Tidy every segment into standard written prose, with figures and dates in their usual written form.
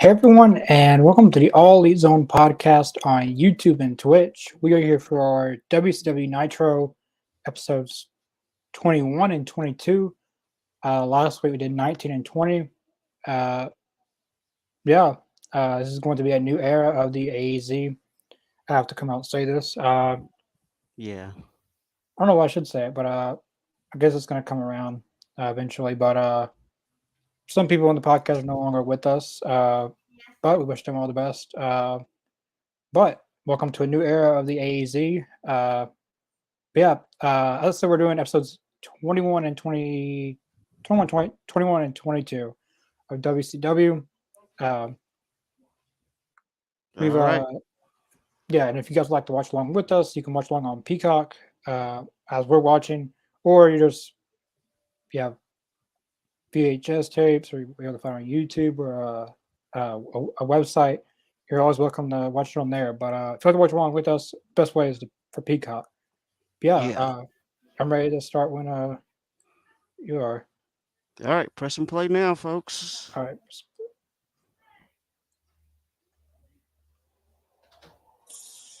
Hey everyone, and welcome to the All Elite Zone podcast on YouTube and Twitch. We are here for our WCW Nitro episodes 21 and 22. Last week we did 19 and 20. Uh, yeah, this is going to be a new era of the AEZ. I have to come out and say this. Yeah. I don't know why I should say it, but I guess it's going to come around eventually. But some people on the podcast are no longer with us, but we wish them all the best. But welcome to a new era of the AEZ. Yeah, let's say we're doing episodes 21 and 20, 21, 20, 21 and 22 of WCW. Uh, we've, All right. yeah, and if you guys would like to watch along with us, you can watch along on Peacock as we're watching, or you just, yeah, VHS tapes, or you have to find on YouTube or a website. You're always welcome to watch it on there. But if you like to watch along with us, best way is for Peacock. Yeah, Yeah. I'm ready to start when you are. All right. Press and play now, folks. All right.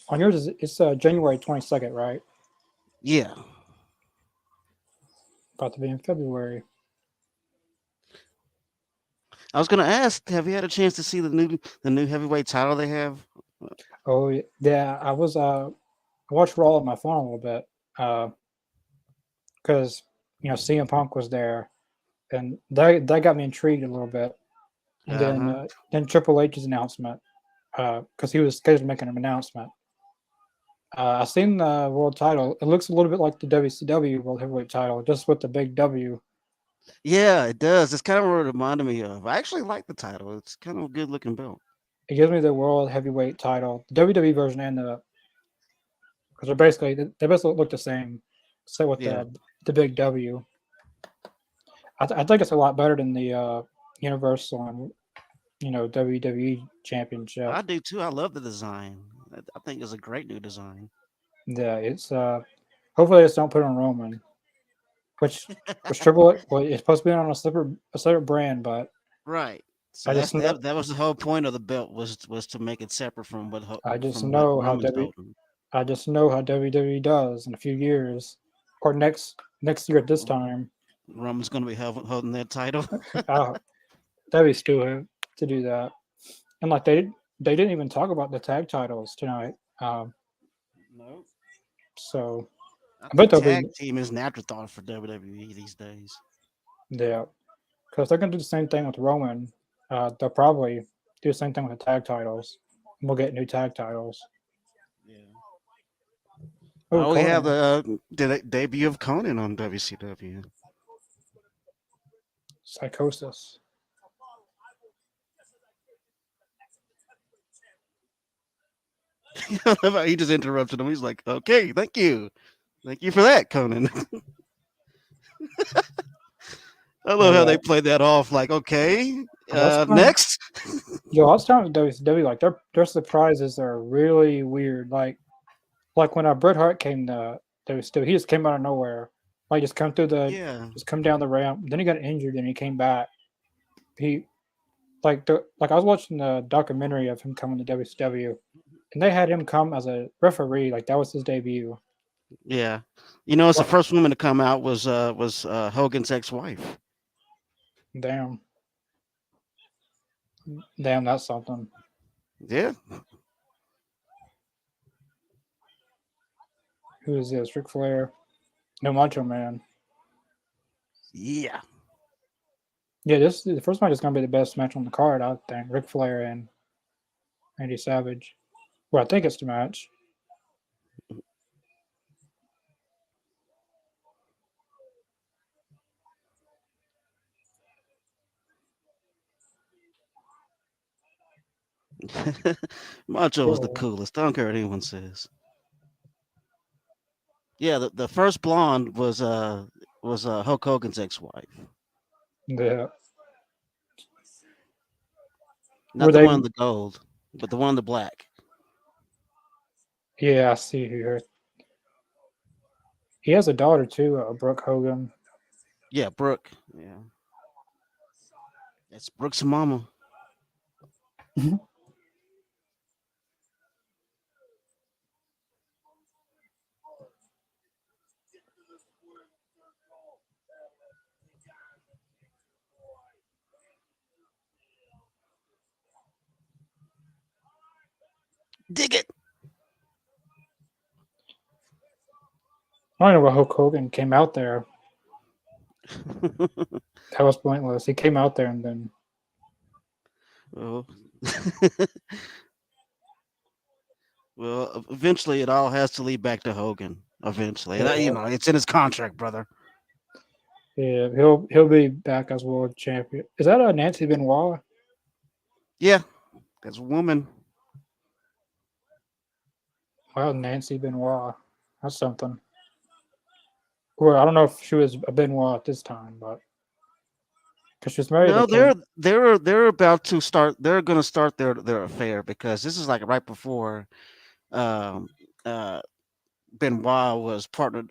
On yours, it's January 22nd, right? Yeah. About to be in February. I was gonna ask, have you had a chance to see the new heavyweight title they have? Oh yeah, I watched Raw on my phone a little bit because CM Punk was there, and that got me intrigued a little bit. And Uh huh. then Triple H's announcement because he was scheduled to make an announcement. I seen the world title. It looks a little bit like the WCW World Heavyweight title, just with the big W. Yeah, it does. It's kind of what it reminded me of. I actually like the title. It's kind of a good looking belt. It gives me the World Heavyweight title, the WWE version, and because they basically look the same, except with Yeah, the big W. I think it's a lot better than the Universal and WWE Championship. I do too. I love the design. I think it's a great new design. Yeah, it's hopefully they just don't put it on Roman, which Triple well, it's supposed to be on a separate brand, but Right. So I just know that was the whole point of the belt was to make it separate from I just from what know how Roman's W holding. I just know how WWE does in a few years or next year at this time. Roman's gonna be holding that title. uh, that'd be stupid to do that. And like they didn't even talk about the tag titles tonight. No. So I I bet think they'll be tag team is an afterthought for WWE these days. yeah, because they're gonna do the same thing with Roman. They'll probably do the same thing with the tag titles. And we'll get new tag titles. Yeah. Oh, Oh, we have Conan, the debut of Conan on WCW. Psychosis. He just interrupted him. He's like, "Okay, thank you for that, Conan." I love how Yeah, they played that off. Like, okay, last time, next. last time with WCW, like their surprises are really weird. Like when Bret Hart came to WCW, he just came out of nowhere. Like Yeah, just come down the ramp. Then he got injured and he came back. He like I was watching the documentary of him coming to WCW, and they had him come as a referee. Like that was his debut. yeah. You know, it's the What? first woman to come out was Hogan's ex-wife. Damn, damn, that's something. Yeah, Who is this? Ric Flair? No Macho Man. yeah. Yeah, this the first match is gonna be the best match on the card. I think Ric Flair and Randy Savage. Well, I think it's the match. Macho was the Oh, coolest. I don't care what anyone says. Yeah, the first blonde was Hulk Hogan's ex-wife. yeah. Were Not the they? one in the gold, but the one in the black. Yeah, I see here. He has a daughter too, Brooke Hogan. Yeah, Brooke. Yeah, that's Brooke's mama. Mhm. Dig it. I don't know why Hulk Hogan came out there. That was pointless. He came out there and then well, well, eventually it all has to lead back to Hogan. Eventually, yeah, it's in his contract, brother. yeah, he'll be back as world champion. Is that a Nancy Benoit? Yeah, that's a woman. Wow, Nancy Benoit. That's something. Well, I don't know if she was a Benoit at this time, but because she was married to No, they're Kevin. they're they're about to start. They're going to start their affair because this is like right before um, uh, Benoit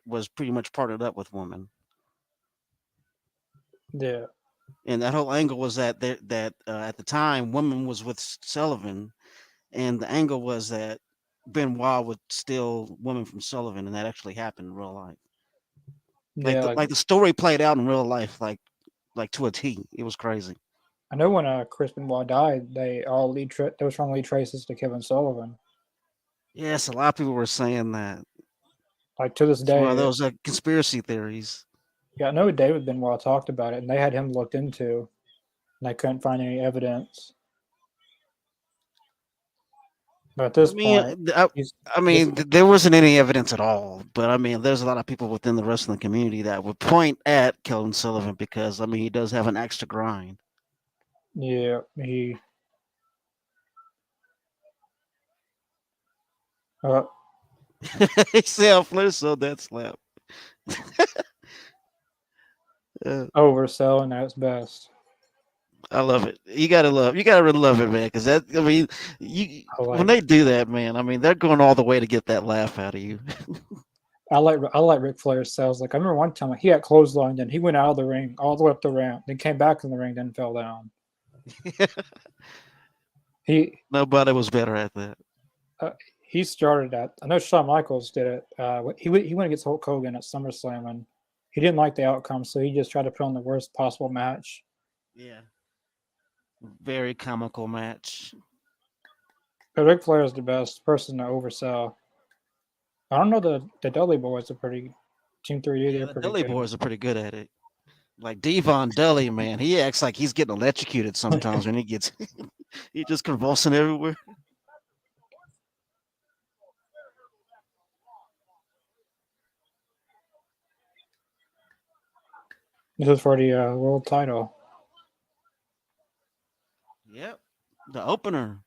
was pretty much partnered up with women, Yeah, and that whole angle was that at the time woman was with Sullivan, and the angle was that Benoit would steal woman from Sullivan, and that actually happened in real life. yeah. Like The story played out in real life, like to a T. It was crazy. I know when Chris Benoit died, they all those strongly traces to Kevin Sullivan. Yes, a lot of people were saying that. Like to this It's one of day, those conspiracy theories. yeah, I know David Benoit talked about it, and they had him looked into, and they couldn't find any evidence. But at I this mean, point, he's this. there wasn't any evidence at all. But I mean, there's a lot of people within the wrestling community that would point at Kevin Sullivan because I mean, he does have an axe to grind. Yeah, uh, He selfless, so that slap. Uh, overselling at its best. I love it. You gotta really love it, man. Because I mean, you I when like they do that, man, I mean, they're going all the way to get that laugh out of you. I like Ric Flair's sales. Like I remember one time he got clotheslined and he went out of the ring all the way up the ramp, then came back in the ring, then fell down. He Nobody was better at that. uh, he started that. I know Shawn Michaels did it. He went against Hulk Hogan at SummerSlam and he didn't like the outcome, so he just tried to put on the worst possible match. Yeah, very comical match. But Ric Flair is the best person to oversell. I don't know the Dudley Boys are pretty Team 3D. Yeah, They're the pretty Dudley good. boys are pretty good at it. Like Devon Dudley, man, he acts like he's getting electrocuted sometimes when he gets he just convulsing everywhere. This is for the world title. Yep, the opener.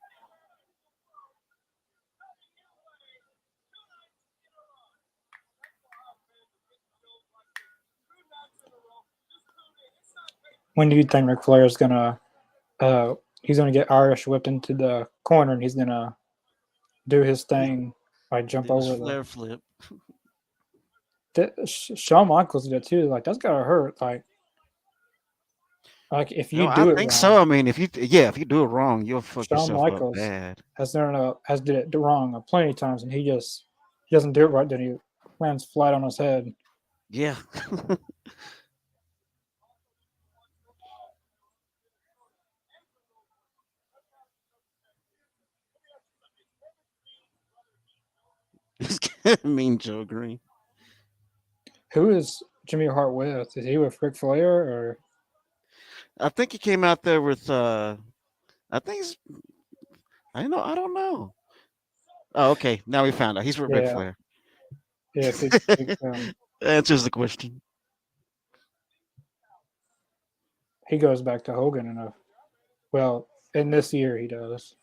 When do you think Ric Flair is gonna uh he's gonna get Irish whipped into the corner and he's gonna do his thing, like jump Do his over the. flare flip. Shawn Michaels did it too. Like that's gotta hurt. Like if No, you I do it think so. wrong, I mean, if you do it wrong, you'll fuck Shawn yourself up Michaels bad. has did it wrong plenty of times, and he doesn't do it right. Then he lands flat on his head. Yeah. Mean Joe Green. Who is Jimmy Hart with? Is he with Ric Flair or I think he came out there with I think he's I don't know. Oh, okay. Now we found out. He's with Ric yeah, Flair. yeah, big Answers the question. he goes back to Hogan in a well in this year he does.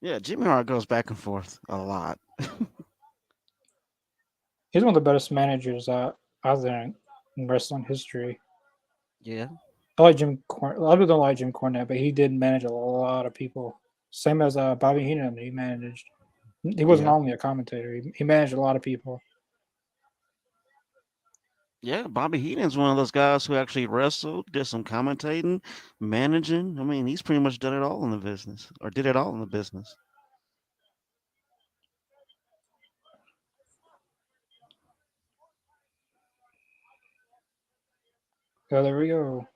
Yeah, Jimmy Hart goes back and forth a lot. He's one of the best managers out there in wrestling history. Yeah. I like A lot of people don't like Jim Cornette, but he did manage a lot of people. Same as Bobby Heenan, he managed. He wasn't Yeah. only a commentator; he managed a lot of people. Yeah, Bobby Heenan's one of those guys who actually wrestled, did some commentating, managing. I mean, he's pretty much done it all in the business, or did it all in the business. Oh, there we go.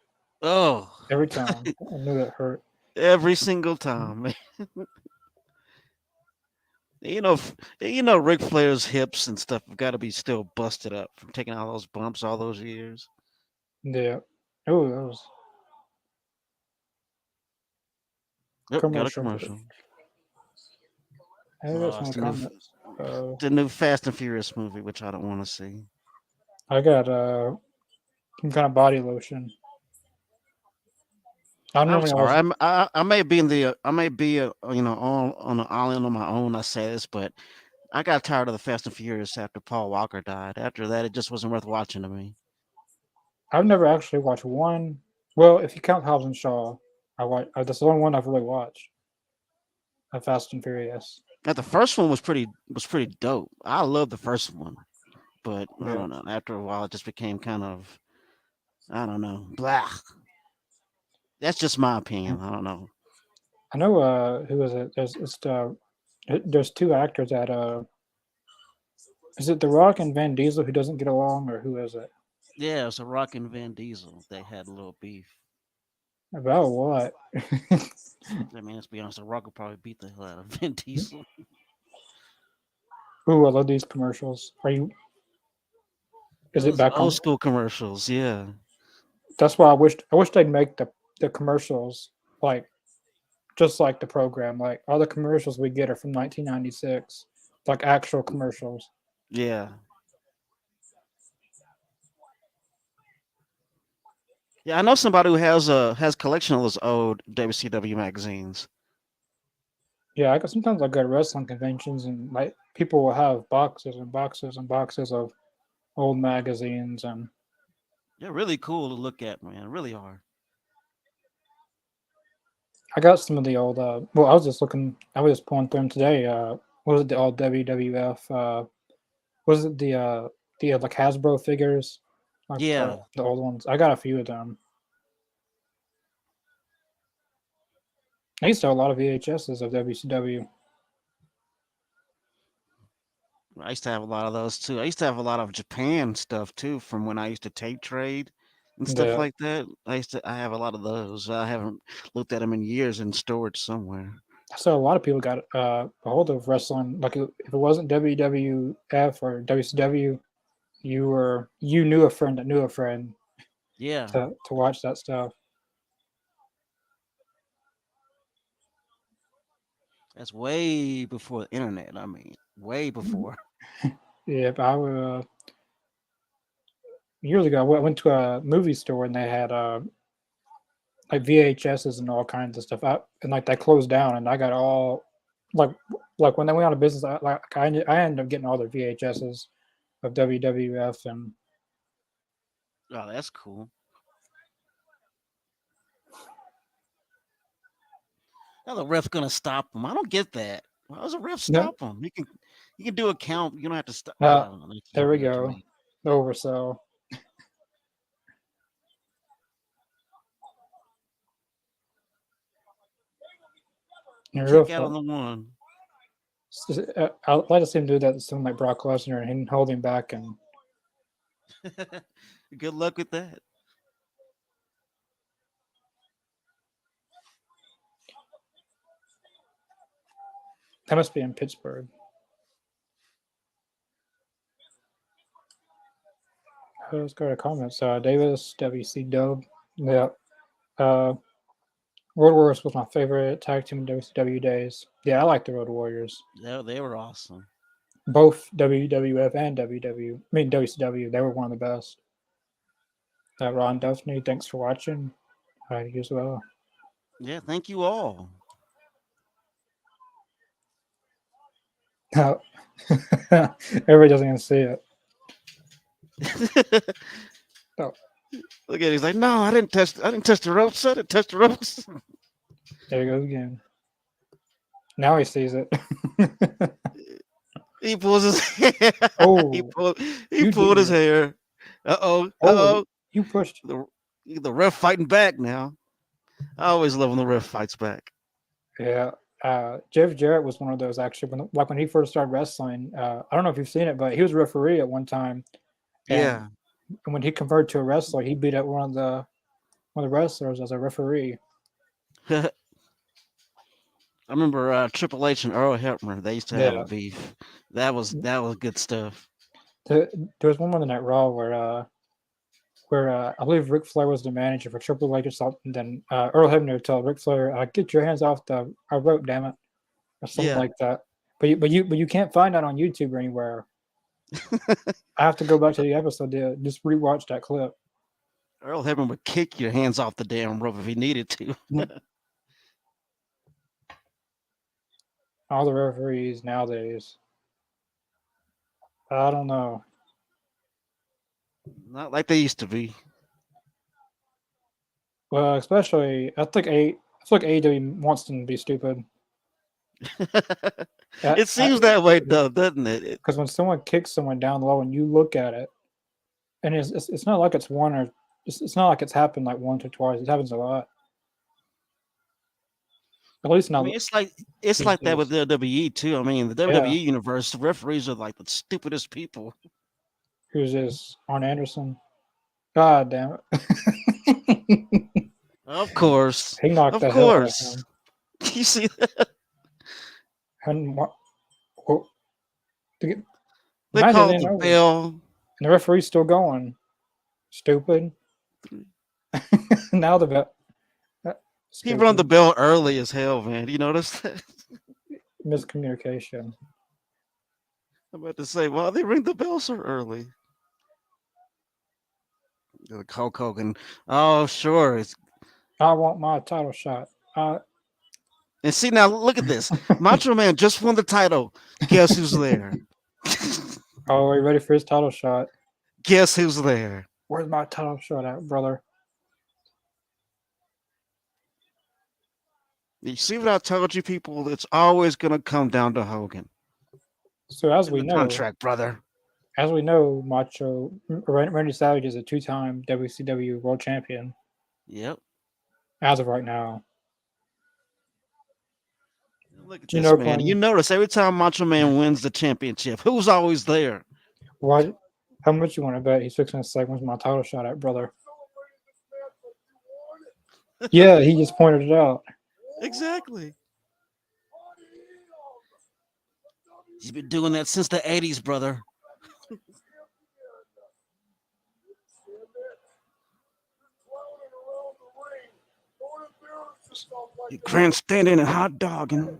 Oh, Every time. I knew that hurt. every single time. Ric Flair's hips and stuff have got to be still busted up from taking all those bumps all those years. Yeah. Oh, that was Yep, got a commercial break. commercial. I got Oh, some comments. the new Fast and Furious movie, which I don't want to see. I got some kind of body lotion. I I'm normally sorry. always I may be in the I may be on an island on my own. I say this, but I got tired of the Fast and Furious after Paul Walker died. After that, it just wasn't worth watching to me. I've never actually watched one. Well, if you count Hobbs and Shaw, I watch. That's the only one I've really watched. Fast and Furious. Now, the first one was pretty dope. I love the first one, but I Yeah, don't know. After a while, it just became kind of I don't know. Blah. That's just my opinion. I don't know. I know. Who is it? There's two actors that is it The Rock and Van Diesel who doesn't get along, or who is it? Yeah, so Rock and Van Diesel, they had a little beef. About what? I mean, let's be honest, the Rock would probably beat the hell out of Van Diesel. Ooh, I love these commercials. Are you? Is it Those back old on? school commercials, yeah. That's why I wish they'd make the commercials like just like the program. Like all the commercials we get are from 1996, like actual commercials. Yeah. Yeah, I know somebody who has a collection of those old WCW magazines. Yeah, I sometimes I go to wrestling conventions and like people will have boxes and boxes and boxes of old magazines, and They're really cool to look at, man. Really are. I got some of the old. Well, I was just looking. I was just pulling through them today. What was it? The old WWF? Was it the like Hasbro figures, like Yeah. the old ones? I got a few of them. I used to have a lot of VHSs of WCW. I used to have a lot of those too. I used to have a lot of Japan stuff too from when I used to tape trade and stuff The like that. I have a lot of those. I haven't looked at them in years in storage somewhere. So a lot of people got a hold of wrestling. Like if it wasn't WWF or WCW, you knew a friend that knew a friend Yeah. to watch that stuff. That's way before the internet. I mean, way before. Yeah, but I years ago I went to a movie store and they had like VHSs and all kinds of stuff. And like they closed down and I got all like like when they went out of business. I ended up getting all their VHSs of WWF and Oh, that's cool. Now the ref gonna stop him. I don't get that. Why does a ref no, stop him? You can do a count. You don't have to stop. I uh, don't know. That just there don't we matter to go. me. The oversell. You're real Kick out on fun. the one. I'd like to see him do that to someone like Brock Lesnar and him hold him back, and Good luck with that. that must be in Pittsburgh. Let's go to comments. Davis, WC Dub. Yeah. Uh, Road Warriors was my favorite tag team in WCW days. Yeah, I like the Road Warriors. They were awesome. Both WWF and WW. I mean WCW. They were one of the best. Ron Duffney, thanks for watching. You as well. Yeah, thank you all. Everybody doesn't even see it. Oh, Look at it. He's like, no, I didn't touch the ropes. I didn't touch the ropes. there he goes again. Now he sees it. He pulls his hair. he Oh, pulled he you pulled his dear. hair. Uh oh. Uh Oh, oh. you pushed. The ref fighting back now. I always love when the ref fights back. Yeah. Jeff Jarrett was one of those actually when he first started wrestling. I don't know if you've seen it, but he was a referee at one time, and Yeah. when he converted to a wrestler, he beat up one of the wrestlers as a referee. I remember Triple H and Earl Hebner. They used to have a Yeah. beef. That was good stuff. There was one on the Night Raw where I believe Ric Flair was the manager for Triple H or something. Then Earl Hebner told Ric Flair, "Get your hands off the rope, damn it," or something Yeah. like that. But you can't find that on YouTube or anywhere. I have to go back to the episode to just rewatch that clip. Earl Hebner would kick your hands off the damn rope if he needed to. Mhm. All the referees nowadays, I don't know. Not like they used to be. Well, especially I feel like AEW wants them to be stupid. It seems that way though, doesn't it? Because when someone kicks someone down low and you look at it, and it's not like it's one or it's not like it's happened like once or twice. It happens a lot. At least I not mean, it's these like that with days. the WWE too. I mean, the Yeah. WWE universe, the referees are like the stupidest people. Who's this? Arn Anderson. God damn it. Of course, He knocked of the hell out of course. him. You see that? And well, the They match is called ain't the over. And bell. the referee's still going. Stupid. Now the bet. He run the Stupid. bell early as hell, man. You notice that? Miscommunication. I'm about to say, well, they ring the bell so early. Like Hulk Hogan. Oh, sure. I want my title shot. And see now, look at this. Macho Man just won the title. Guess who's there? Oh, are you ready for his title shot? Guess who's there? Where's my title shot at, brother? You see what I told you, people? It's always gonna come down to Hogan. So It's in the contract, brother. as we know, Randy Savage is a two-time WCW World Champion Yep. as of right now. Look at You this know, man. You Quinn, notice every time Macho Man wins the championship, who's always there? what? How much you want to bet he's fixing to say, "Where's my title shot at, brother?" Yeah, he just pointed it out. Exactly. He's been doing that since the '80s, brother. You grandstanding and hot dogging.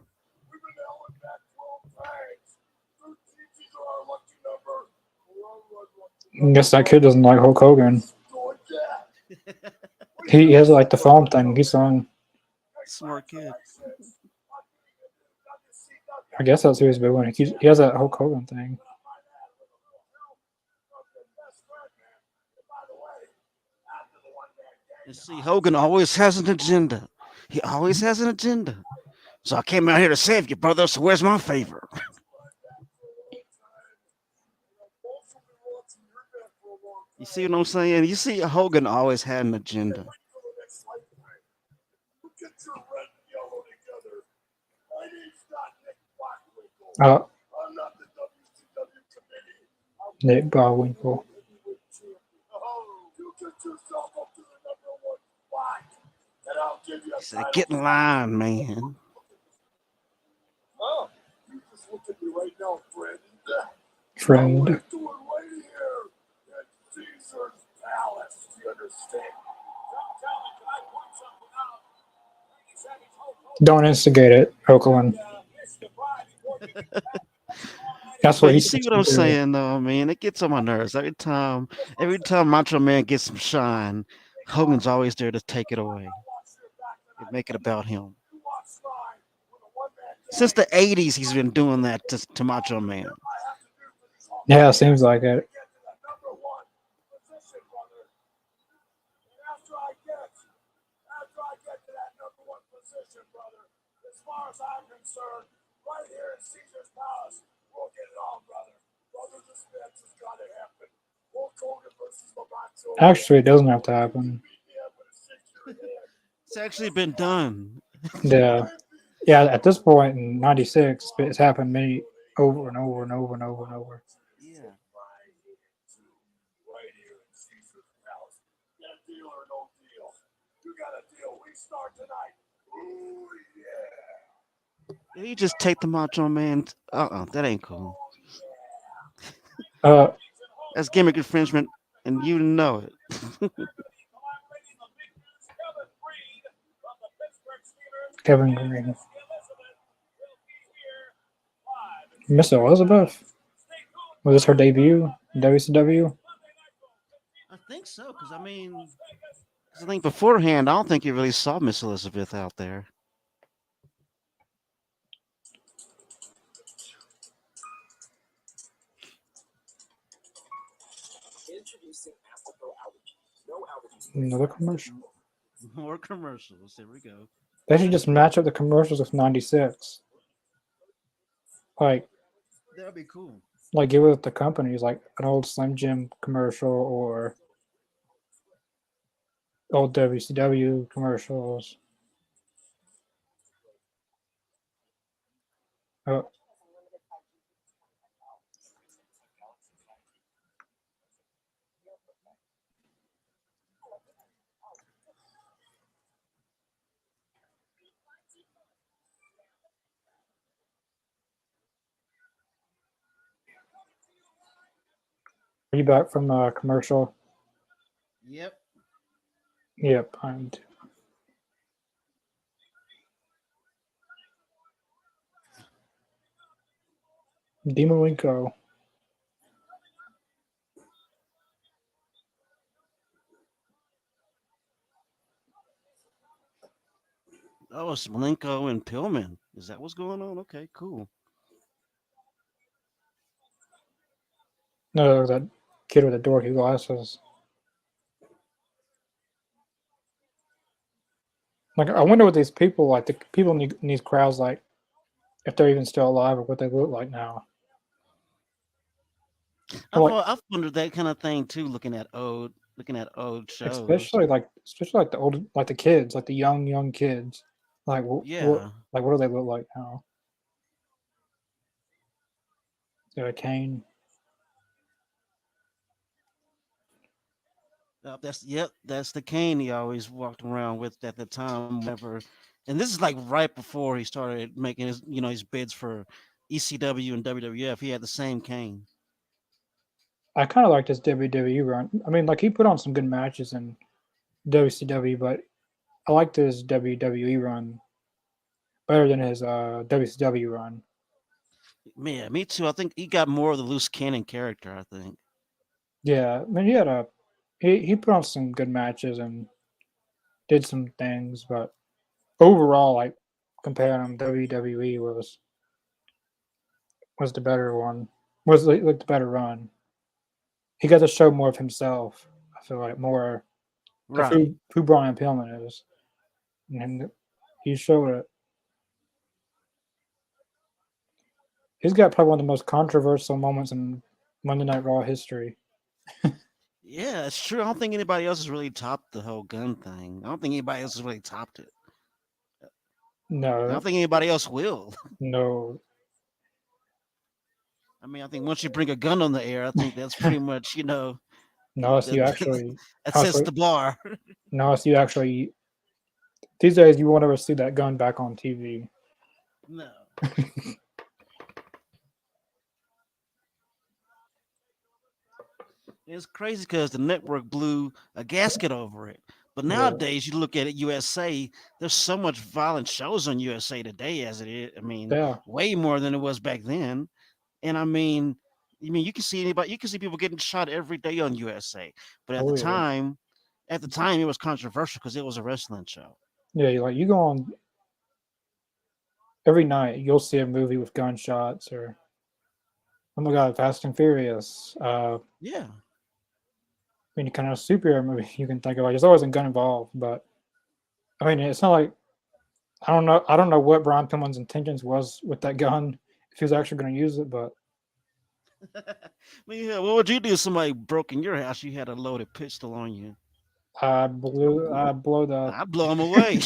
I guess that kid doesn't like Hulk Hogan. He has like the phone thing. He's on. Smart kid. I guess that's who he's been winning. He has that Hulk Hogan thing. You see, Hogan always has an agenda. He always has an agenda. So I came out here to save you, brother. So where's my favor? You see what I'm saying? You see, Hogan always had an agenda. Uh, Nick Bockwinkel. He said, "Get in line, man." Friend. Don't instigate it, Oakland. That's what But you he's see supposed what to I'm do. saying, though, man. It gets on my nerves every time Macho Man gets some shine. Hogan's always there to take it away and make it about him. Since the '80s, he's been doing that to Macho Man. Yeah, seems like it. Actually, it doesn't have to happen. It's actually been done. Yeah, yeah. At this point in '96, it's happened many over and over and over and over and over. Yeah. Did he just take the Macho Man? That ain't cool. Uh, That's gimmick infringement, and you know it. Kevin Green, Miss Elizabeth. Was this her debut in WCW? I think so, because I mean, 'cause I think beforehand, I don't think you really saw Miss Elizabeth out there. Another commercial. More commercials. There we go. They should just match up the commercials with '96. Like, That'd be cool. give it the companies like an old Slim Jim commercial or old WCW commercials. Uh, are you back from the commercial? Yep. Yep, I'm. Demolinko. Oh, it's Malenko and Pillman. Is that what's going on? Okay, cool. No, that kid with the dorky glasses. Like, I wonder what these people like. The people in these crowds like, if they're even still alive or what they look like now. Or like, I've wondered that kind of thing too. Looking at old shows. especially like the old, like the kids, like the young kids. Like, Yeah. what do they look like now? Kane. That's the cane he always walked around with at the time. Whenever, and this is like right before he started making his bids for ECW and WWF. He had the same cane. I kind of liked his WWE run. I mean, like he put on some good matches in WCW, but I liked his WWE run better than his WCW run. Yeah, me too. I think he got more of the loose cannon character. I think. Yeah, I mean, he put on some good matches and did some things, but overall, like comparing him, WWE was the better one. Was like the better run. He got to show more of himself. I feel like more of Right. who Brian Pillman is, and he showed it. He's got probably one of the most controversial moments in Monday Night Raw history. Yeah, it's true. I don't think anybody else has really topped the whole gun thing. I don't think anybody else has really topped it. I don't No, think anybody else will. no, I mean, I think once you bring a gun on the air, I think that's pretty much no. It's you that actually, that sets actually, the bar. no. It's you actually. These days, you won't ever see that gun back on TV. No. It's crazy because the network blew a gasket over it. But Yeah, nowadays, you look at it, USA, there's so much violent shows on USA today as it is. I mean, yeah. way more than it was back then. And I mean, you can see people getting shot every day on USA. But Oh yeah, at the time, it was controversial because it was a wrestling show. yeah. You go on every night, you'll see a movie with gunshots or oh my god, Fast and Furious. Yeah. Any kind of superhero movie you can think of. Like, there's always a gun involved, but I mean, it's not like I don't know. I don't know what Brian Pillman's intentions was with that gun if he was actually going to use it, but I mean, yeah, what would you do if somebody broke in your house? You had a loaded pistol on you. I blow the. I'd blow them away.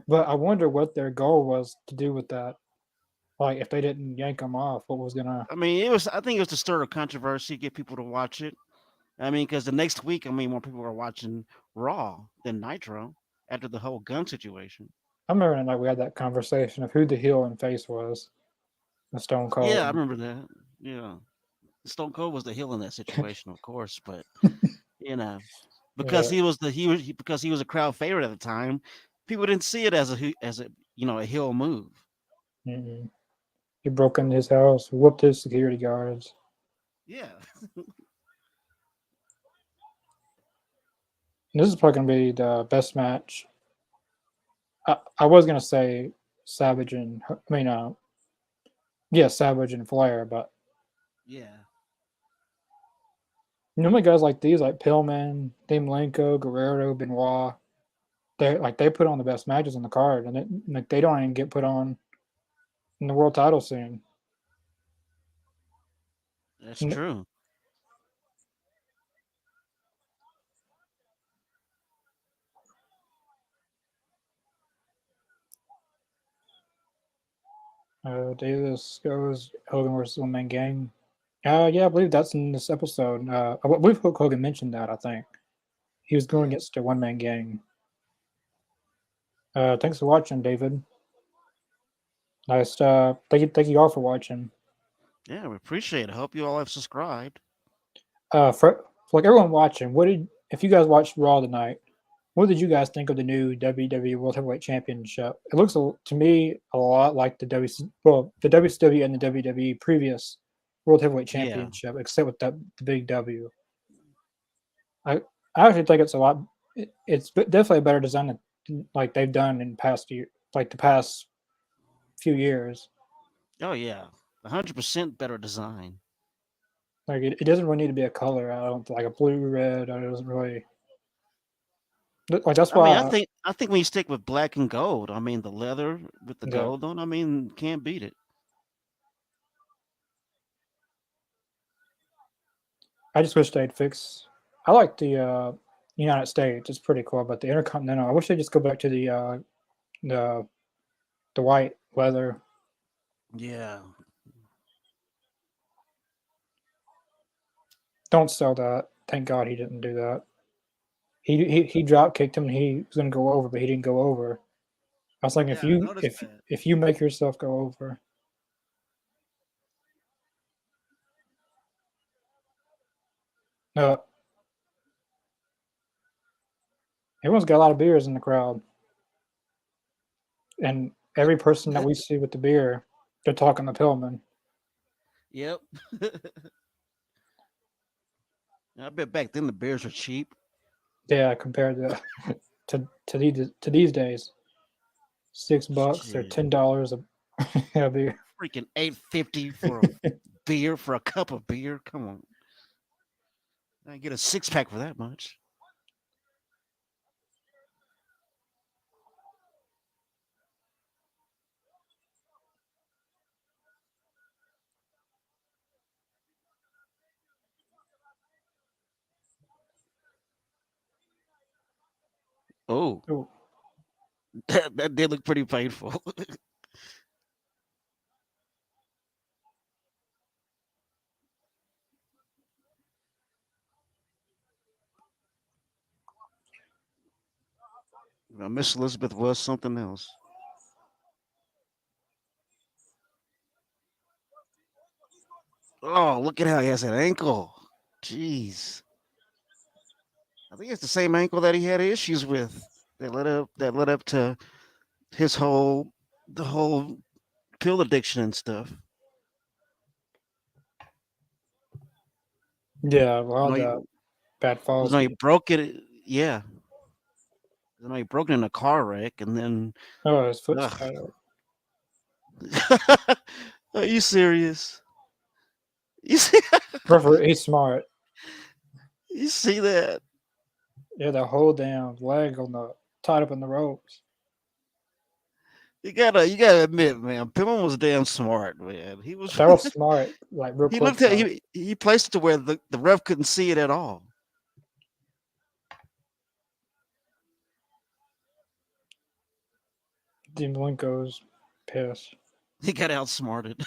But I wonder what their goal was to do with that. Like, if they didn't yank them off, what was gonna? I mean, it was. I think it was to stir a controversy, get people to watch it. I mean, because the next week, I mean, more people are watching Raw than Nitro after the whole gun situation. I remember like we had that conversation of who the heel and face was. The Stone Yeah, I Cold. remember that. Yeah, Stone Cold was the heel in that situation, of course, but you know, because Yeah. because he was a crowd favorite at the time, people didn't see it as a a heel move. Mm-mm. He broke into his house, whooped his security guards. Yeah, And this is probably gonna be the best match. I was gonna say Savage and I mean, yeah, Savage and Flair, but yeah, normally guys like these, like Pillman, Dean Malenko, Guerrero, Benoit, they put on the best matches on the card, and like they don't even get put on in the world title scene. that's true. Davis goes Hogan versus One Man Gang. Yeah, I believe that's in this episode. I believe Hulk Hogan mentioned that. I think he was going Yeah, against a One Man Gang. Thanks for watching, David. Nice. Thank you all for watching. yeah, we appreciate it. I hope you all have subscribed. For like everyone watching, what did if you guys watched Raw tonight? What did you guys think of the new WWE World Heavyweight Championship? It looks to me a lot like the the WCW and the WWE previous World Heavyweight Yeah. Championship, except with the big W. I I actually think it's a lot. It's definitely a better design than like they've done in past year, like the past few years. Oh yeah. 100% better design. Like it doesn't really need to be a color. I don't like a blue, red. It doesn't really like that's I mean, why I think when you stick with black and gold, I mean the leather with the the gold on, I mean, can't beat it. I just wish they'd fix. I like the United States. It's pretty cool, but the Intercontinental. I wish they'd just go back to the the white leather. Yeah. Don't sell that. Thank God he didn't do that. He drop kicked him. And he was gonna go over, but he didn't go over. I was like, Yeah, I noticed that. if you make yourself go over, uh, everyone's got a lot of beers in the crowd, and every person that we see with the beer, they're talking to Pillman. Yep. I bet back then the beers were cheap. Yeah, compared to these days, $6 or Shit. $10 a beer. Freaking 8.50 for a beer for a cup of beer. Come on. I get a six pack for that much. Oh, Oh, that did look pretty painful. Now, Miss Elizabeth was something else. Oh, look at how he has that ankle. Jeez. I think it's the same ankle that he had issues with that led up to his whole the whole pill addiction and stuff. yeah, a lot You of know, he, the bad you falls. know, he broke it. Yeah, you know, he broke it in a car wreck, and then. Oh, his foot's Ugh. tied. Are you serious? You see, Referee, he's smart. you see that? Yeah, the whole damn leg on the tied up in the ropes. You gotta admit, man, Pillman was damn smart, man. He was That was smart, like real he quick looked at though. he placed it to where the ref couldn't see it at all. Dean Malenko's pissed. He got outsmarted.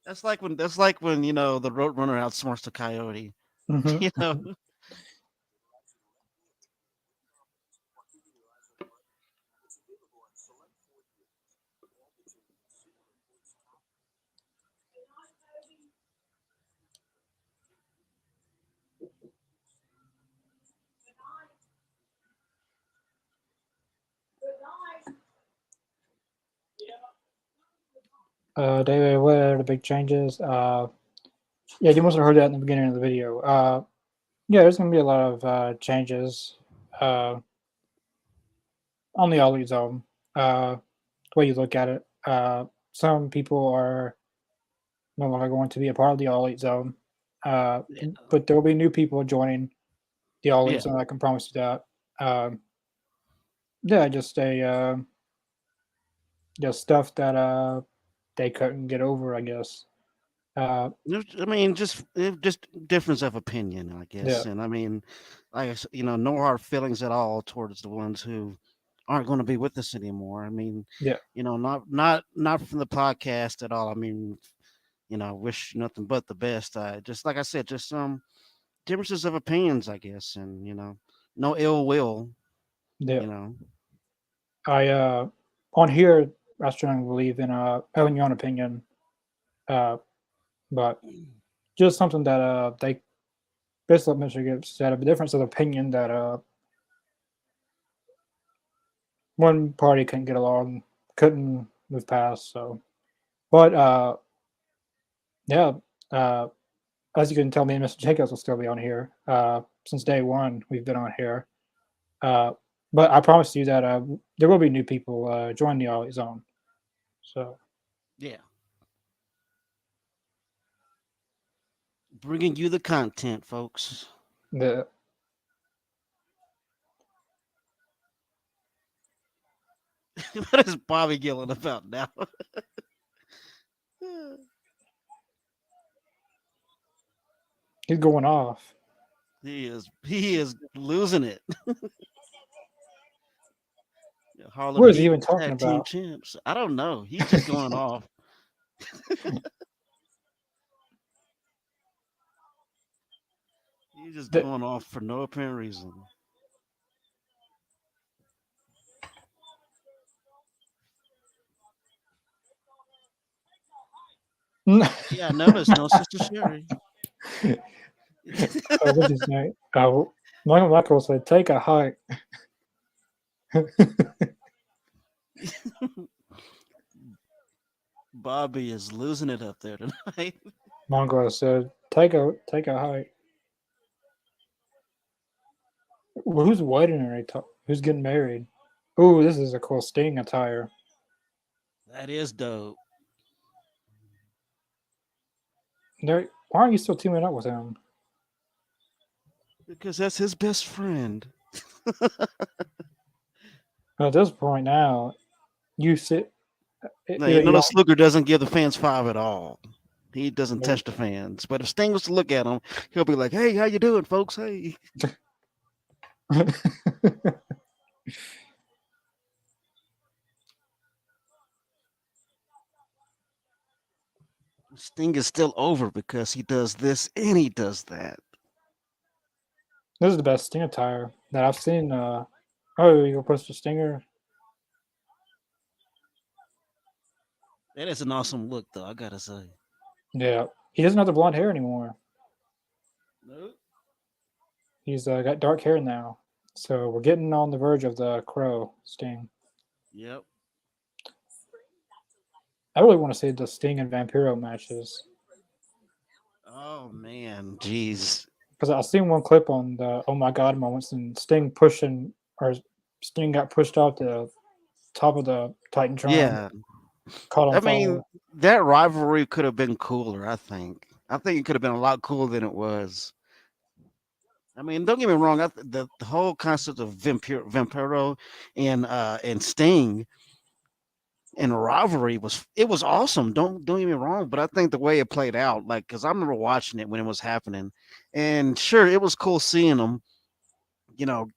That's like when the road runner outsmarts the coyote. Hmm. You know. David, what are the big changes? Yeah, you must have heard that in the beginning of the video. Yeah, there's gonna be a lot of changes uh, on the Ollie Zone. The way you look at it, some people are no longer going to be a part of the All Elite Zone, uh, Yeah. but there will be new people joining the All Elite Yeah. Zone. I can promise you that. Yeah, just stuff that they couldn't get over, I guess. I mean, just difference of opinion, I Yeah, guess. And I mean, no hard feelings at all towards the ones who aren't going to be with us anymore. I mean, yeah, not from the podcast at all. I mean, wish nothing but the best. I just like I said, just some differences of opinions, I guess, and no ill will. yeah. You know, I on here, I strongly believe in having your own opinion, uh, but just something that they basically Michigan said a difference of opinion that one party couldn't get along, couldn't move past. So, but yeah, uh, as you can tell, me and Mr. Jacobs will still be on here. Since day one, we've been on here. Uh, but I promise you that there will be new people join the Ollie Zone. So yeah, bringing you the content, folks. the What is Bobby yelling about now? he's going off. He is losing it. Harlem What is he Heat even talking tag team about? champs. I don't know. He's just going off. He's just The, going off for no apparent reason. Yeah, I noticed. No Sister Sherry. what's his name? Michael Michael said, "Take a hike." Bobby is losing it up there tonight. Mongo said, "Take a hike." Well, who's wedding are they who's getting married? Ooh, this is a cool Sting attire. That is dope. Why aren't you still teaming up with him? Because that's his best friend. At this point now, you sit. Now you Either you notice don't. Luger doesn't give the fans five at all. He doesn't Nope. touch the fans. But if Sting was to look at him, he'll be like, "Hey, how you doing, folks? Hey." Sting is still over because he does this and he does that. This is the best Sting attire that I've seen. Oh, you go post a Stinger. That is an awesome look, though. I gotta say. Yeah, he doesn't have the blonde hair anymore. Nope. He's got dark hair now. So we're getting on the verge of the Crow Sting. Yep. I really want to see the Sting and Vampiro matches Oh man, jeez. because I've seen one clip on the "Oh my God" moments and Sting pushing or Sting got pushed off the top of the Titantron, Yeah. caught on I mean, fire. that rivalry could have been cooler. I think. I think it could have been a lot cooler than it was. I mean, don't get me wrong. The whole concept of Vampiro and Sting and rivalry was awesome. Don't get me wrong, but I think the way it played out, like, because I remember watching it when it was happening, and sure, it was cool seeing them, you know,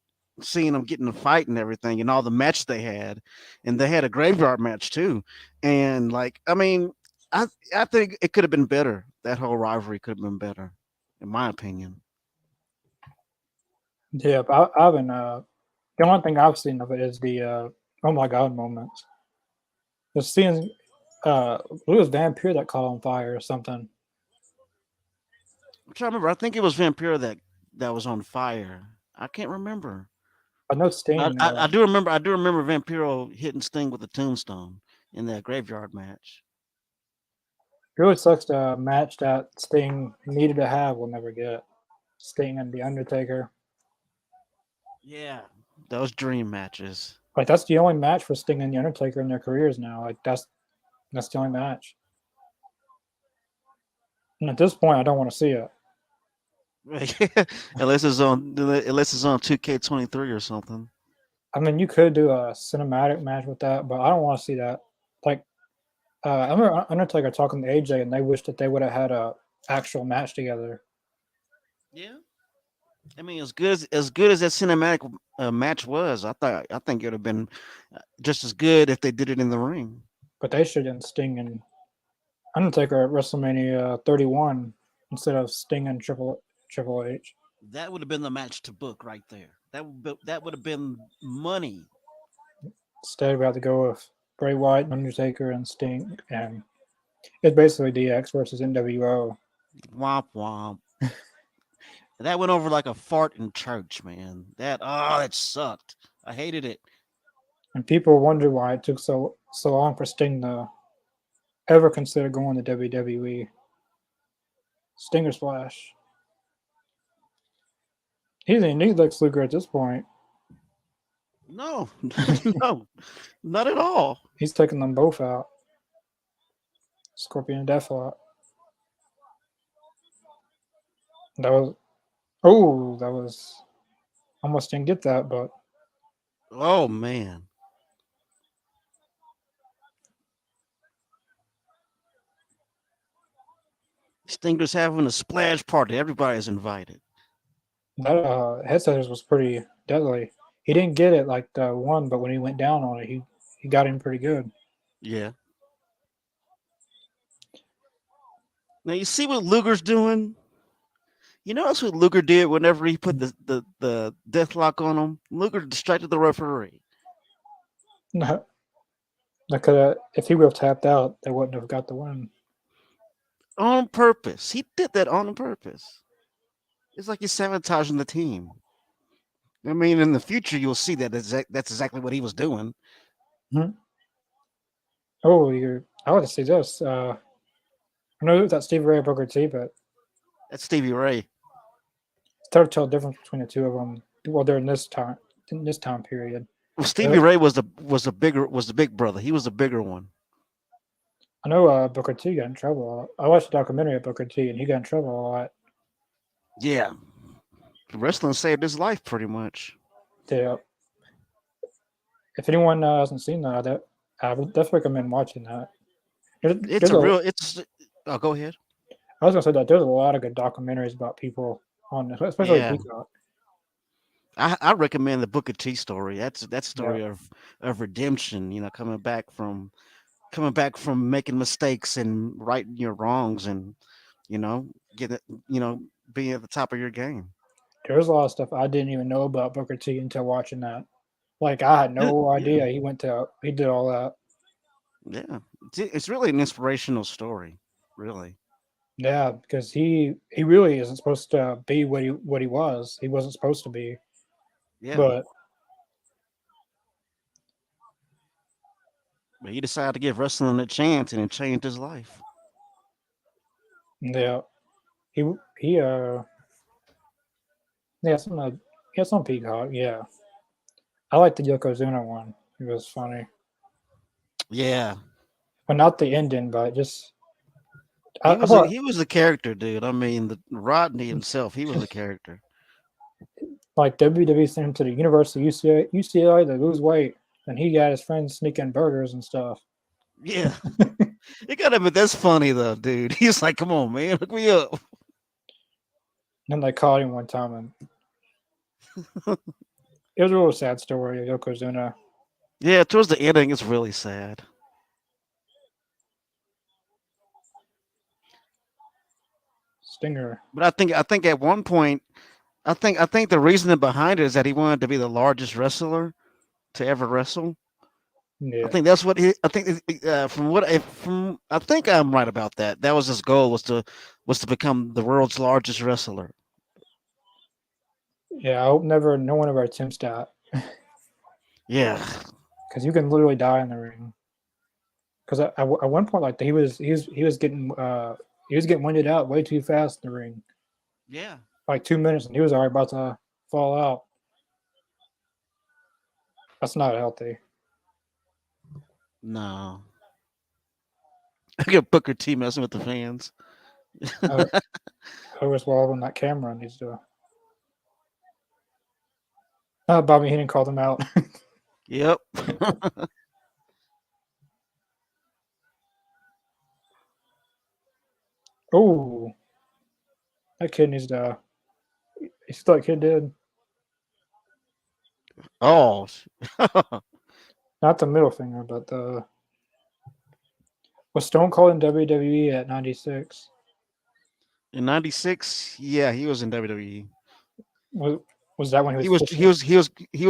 seeing them getting the fight and everything, and all the match they had, and they had a graveyard match too, and like, I mean, I I think it could have been better. That whole rivalry could have been better, in my opinion. Yeah, but I haven't. The only thing I've seen of it is the oh my god moments. The seeing it was Vampire that caught on fire or something. I'm trying to remember. I think it was Vampiro that was on fire. I can't remember. I know I, Sting. I, I do remember. I do remember Vampiro hitting Sting with a tombstone in that graveyard match. It really sucks the match that Sting needed to have will never get. Sting and the Undertaker. Yeah, those dream matches. Like that's the only match for Sting and the Undertaker in their careers now. Like that's the only match. And at this point, I don't want to see it. Unless it's on 2K23 or something. I mean, you could do a cinematic match with that, but I don't want to see that. Like, I remember Undertaker talking to AJ, and they wished that they would have had a actual match together. Yeah, I mean, as good as that cinematic match was, I think it would have been just as good if they did it in the ring. But they should have Sting and Undertaker at WrestleMania 31 instead of Sting and Triple H. That would have been the match to book right there. That would have been money. Instead, we have to go with Bray Wyatt, Undertaker, and Sting, and it's basically DX versus NWO. Womp womp. That went over like a fart in church, man. That sucked. I hated it. And people wonder why it took so long for Sting to ever consider going to WWE. Stinger Splash. He doesn't need Lex Luger at this point. No, no, not at all. He's taking them both out. Scorpion and Deathlock. That was that was almost didn't get that, but Oh man, Stinger's having a splash party. Everybody's invited. that headset was pretty deadly. He didn't get it like the one, but when he went down on it, he got him pretty good. Yeah. Now you see what Luger's doing. You notice what Luger did whenever he put the death lock on him. Luger distracted the referee If he would have tapped out, they wouldn't have got the win. on purpose. He did that on purpose. It's like he's sabotaging the team. I mean, in the future, you'll see that that's exactly what he was doing. Hmm. Oh, I want to see this. I know that Stevie Ray Booker T, but That's Stevie Ray. it's hard to tell the difference between the two of them. Well, they're in this time period. Well, Stevie Uh, Ray was the big brother. He was the bigger one. I know Booker T got in trouble. I watched a documentary of Booker T, and he got in trouble a lot. Yeah, wrestling saved his life pretty much. Yeah. If anyone hasn't seen that, I would definitely recommend watching that. It's There's a a, real. It's. Oh, go ahead. I was gonna say that there's a lot of good documentaries about people on this, especially Yeah, Peacock. I recommend the Booker T story. That Yeah, story of redemption. Coming back from making mistakes and righting your wrongs, and you know getting you know being at the top of your game. there's a lot of stuff I didn't even know about Booker T until watching that. Like I had no Yeah, idea he did all that. yeah. It's really an inspirational story. Really. Yeah, because he really isn't supposed to be what he was. He wasn't supposed to be. Yeah. But But he decided to give wrestling a chance, and it changed his life. yeah, he yeah, some Peacock. Yeah, I like the Yokozuna one. It was funny, Yeah, but not the ending. But just he I was a thought he was a character, dude. I mean, the Rodney himself, he was a character. Like WWE sent him to the University of UCLA to lose weight, and he got his friends sneaking burgers and stuff. Yeah, it gotta be that's funny though, dude. He's like, "Come on, man, look me up." And they caught him one time, and it was a real sad story of Yokozuna. Yeah, towards the ending, it's really sad. Stinger. But I think at one point, I think the reasoning behind it is that he wanted to be the largest wrestler to ever wrestle. I Yeah. think that's what he. I think from what from I think I'm right about that. That was his goal was to become the world's largest wrestler. Yeah, I hope no one ever attempts that Yeah, because you can literally die in the ring. Because at one point, like he was getting winded out way too fast in the ring, yeah. like 2 minutes, and he was already about to fall out. That's not healthy. No, I get Booker T messing with the fans. I, I was swallowed on that camera needs to. Bobby Heenan called him out. Yep. Oh, that kid needs to. He's still that kid did. Oh, Not the middle finger, but the was Stone Cold in WWE at 96. in '96, yeah, he was in WWE. Was was that when he He was was he officially? was he was he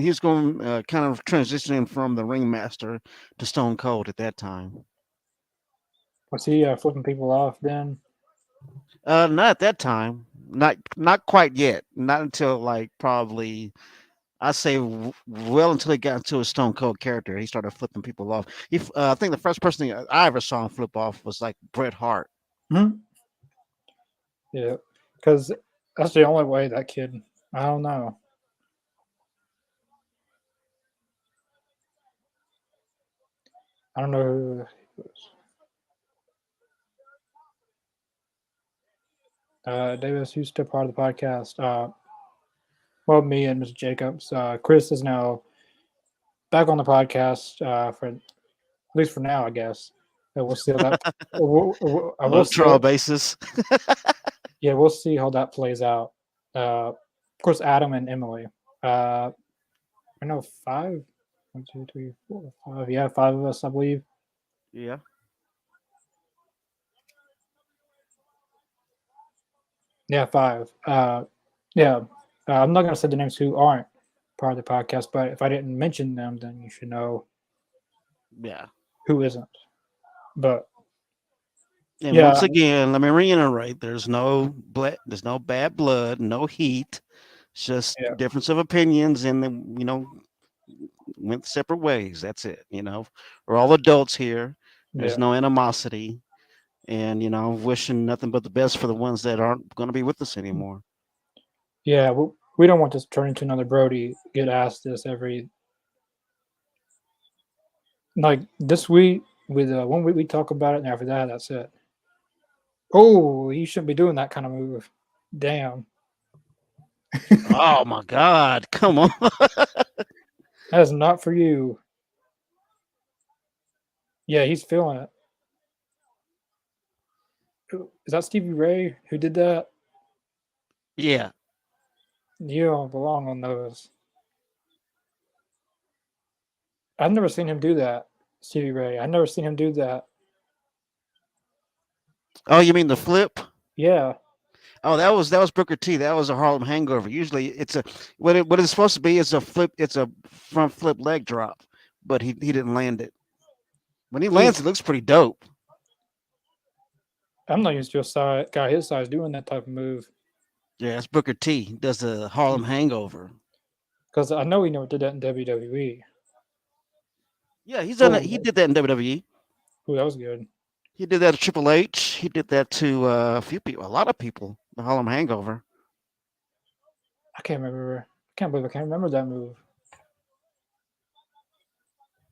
was going kind of transitioning from the ringmaster to Stone Cold at that time. Was he flipping people off then? Not at that time. Not quite yet. Not until like probably I say well until he got into a Stone Cold character. He started flipping people off. I think the first person I ever saw him flip off was like Bret Hart. Hmm. Yeah, because that's the only way that kid. I don't know. I don't know who he was. Davis, who's still part of the podcast? Well, me and Mr. Jacobs. Chris is now back on the podcast for at least for now, I guess. We'll see how that. We'll On see. trial basis. Yeah, we'll see how that plays out. Of course, Adam and Emily. I know five. 1, 2, 3, 4, 5. Yeah, five of us, I believe. Yeah. Yeah, five. Yeah, I'm not gonna say the names who aren't part of the podcast, but if I didn't mention them, then you should know Yeah. who isn't. But And yeah, once again, let me reiterate: there's no bad blood, no heat. It's just yeah, difference of opinions, and then went separate ways. That's it. We're all adults here. There's yeah, no animosity, and wishing nothing but the best for the ones that aren't going to be with us anymore. yeah. We don't want this to turn into another Brody. Get asked this every like this week. With 1 week we talk about it, and after that, that's it. Oh, you shouldn't be doing that kind of move. Damn, Oh my God! Come on. that is not for you. Yeah, he's feeling it. Is that Stevie Ray who did that? Yeah. You don't belong on those. I've never seen him do that, Stevie Ray. I've never seen him do that. Oh, you mean the flip? Yeah, Oh, that was Booker T. That was a Harlem Hangover. Usually, it's a what it's supposed to be is a flip. It's a front flip leg drop, but he didn't land it. When he Ooh, lands, it looks pretty dope. I'm not used to a guy his size doing that type of move Yeah, it's Booker T. He does the Harlem Hangover. because I know he never did that in WWE. Yeah, he's done that. Oh, He did that in WWE. ooh, that was good. He did that to Triple H. He did that to a few people, a lot of people. The Harlem Hangover. I can't remember. I can't believe I can't remember that move.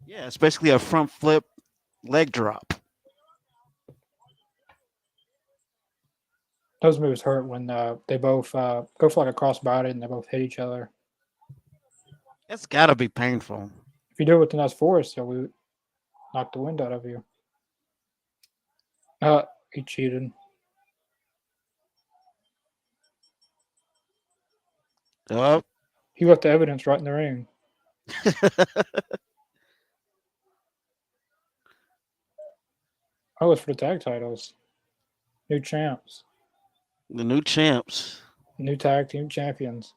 Yeah, it's basically a front flip leg drop. those moves hurt when they both go for like a crossbody and they both hit each other. It's got to be painful. If you do it with the nuts force, it will knock the wind out of you. He cheated. Oh. He left the evidence right in the ring. Oh, it's for the tag titles. New champs. The new champs. New tag team champions.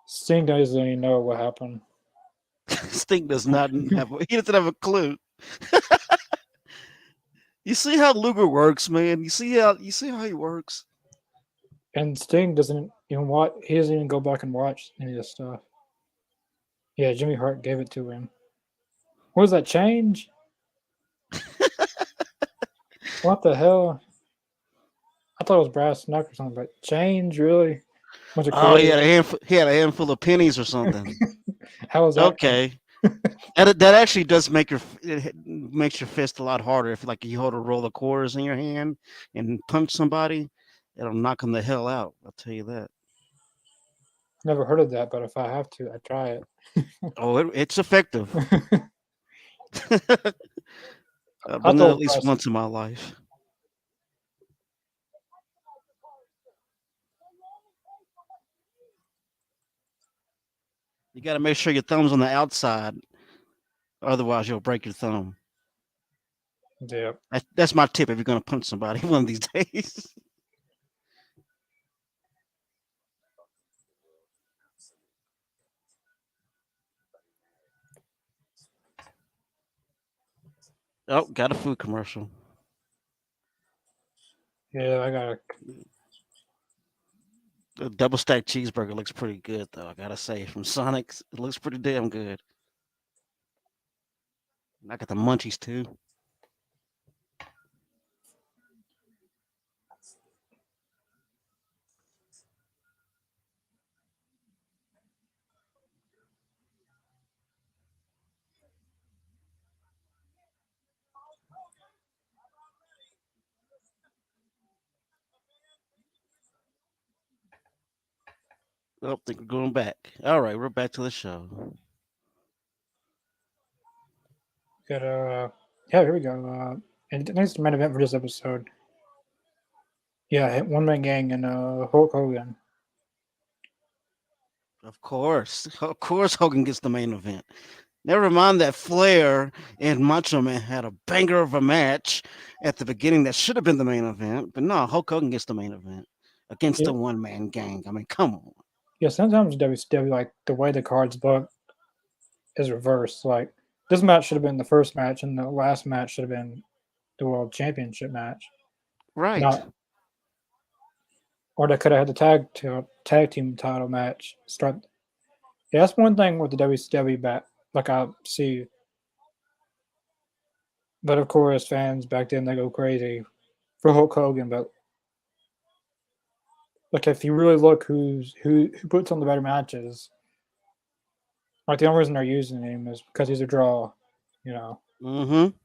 Sting doesn't even know what happened. Sting does not have. He doesn't have a clue. You see how Luger works, man. You see how he works. And Sting doesn't even watch. He doesn't even go back and watch any of this stuff. Yeah, Jimmy Hart gave it to him. What was that change? What the hell? I thought it was brass knuck or something, but change really? Oh, he had a handful. He had a handful of pennies or something. How was that? Okay. That actually does make it makes your fist a lot harder if like you hold a roll of quarters in your hand and punch somebody, it'll knock them the hell out. I'll tell you that. Never heard of that, but if I have to, I try it. Oh, it's effective. I've done that at least once in my life. You got to make sure your thumb's on the outside, otherwise you'll break your thumb. Yeah, that's my tip if you're gonna punch somebody one of these days. Oh, got a food commercial. Yeah, I got a double stacked cheeseburger looks pretty good though. I gotta say, from Sonic's, it looks pretty damn good. I got the munchies too. Oh, I think we're going back. All right, we're back to the show. Got yeah, here we go. And next main event for this episode. Yeah, One Man Gang and Hulk Hogan. Of course, Hogan gets the main event. Never mind that Flair and Macho Man had a banger of a match at the beginning that should have been the main event, but no, Hulk Hogan gets the main event against the One Man Gang. I mean, come on. Yeah, sometimes WCW, like the way the cards book is reversed. Like this match should have been the first match, and the last match should have been the World Championship match. Right. Or they could have had the tag team title match start. Yeah, that's one thing with the WCW back. Like I see, but of course, fans back then they go crazy for Hulk Hogan. But like, if you really look, who puts on the better matches, like the only reason they're using him is because he's a draw, you know. Mm-hmm.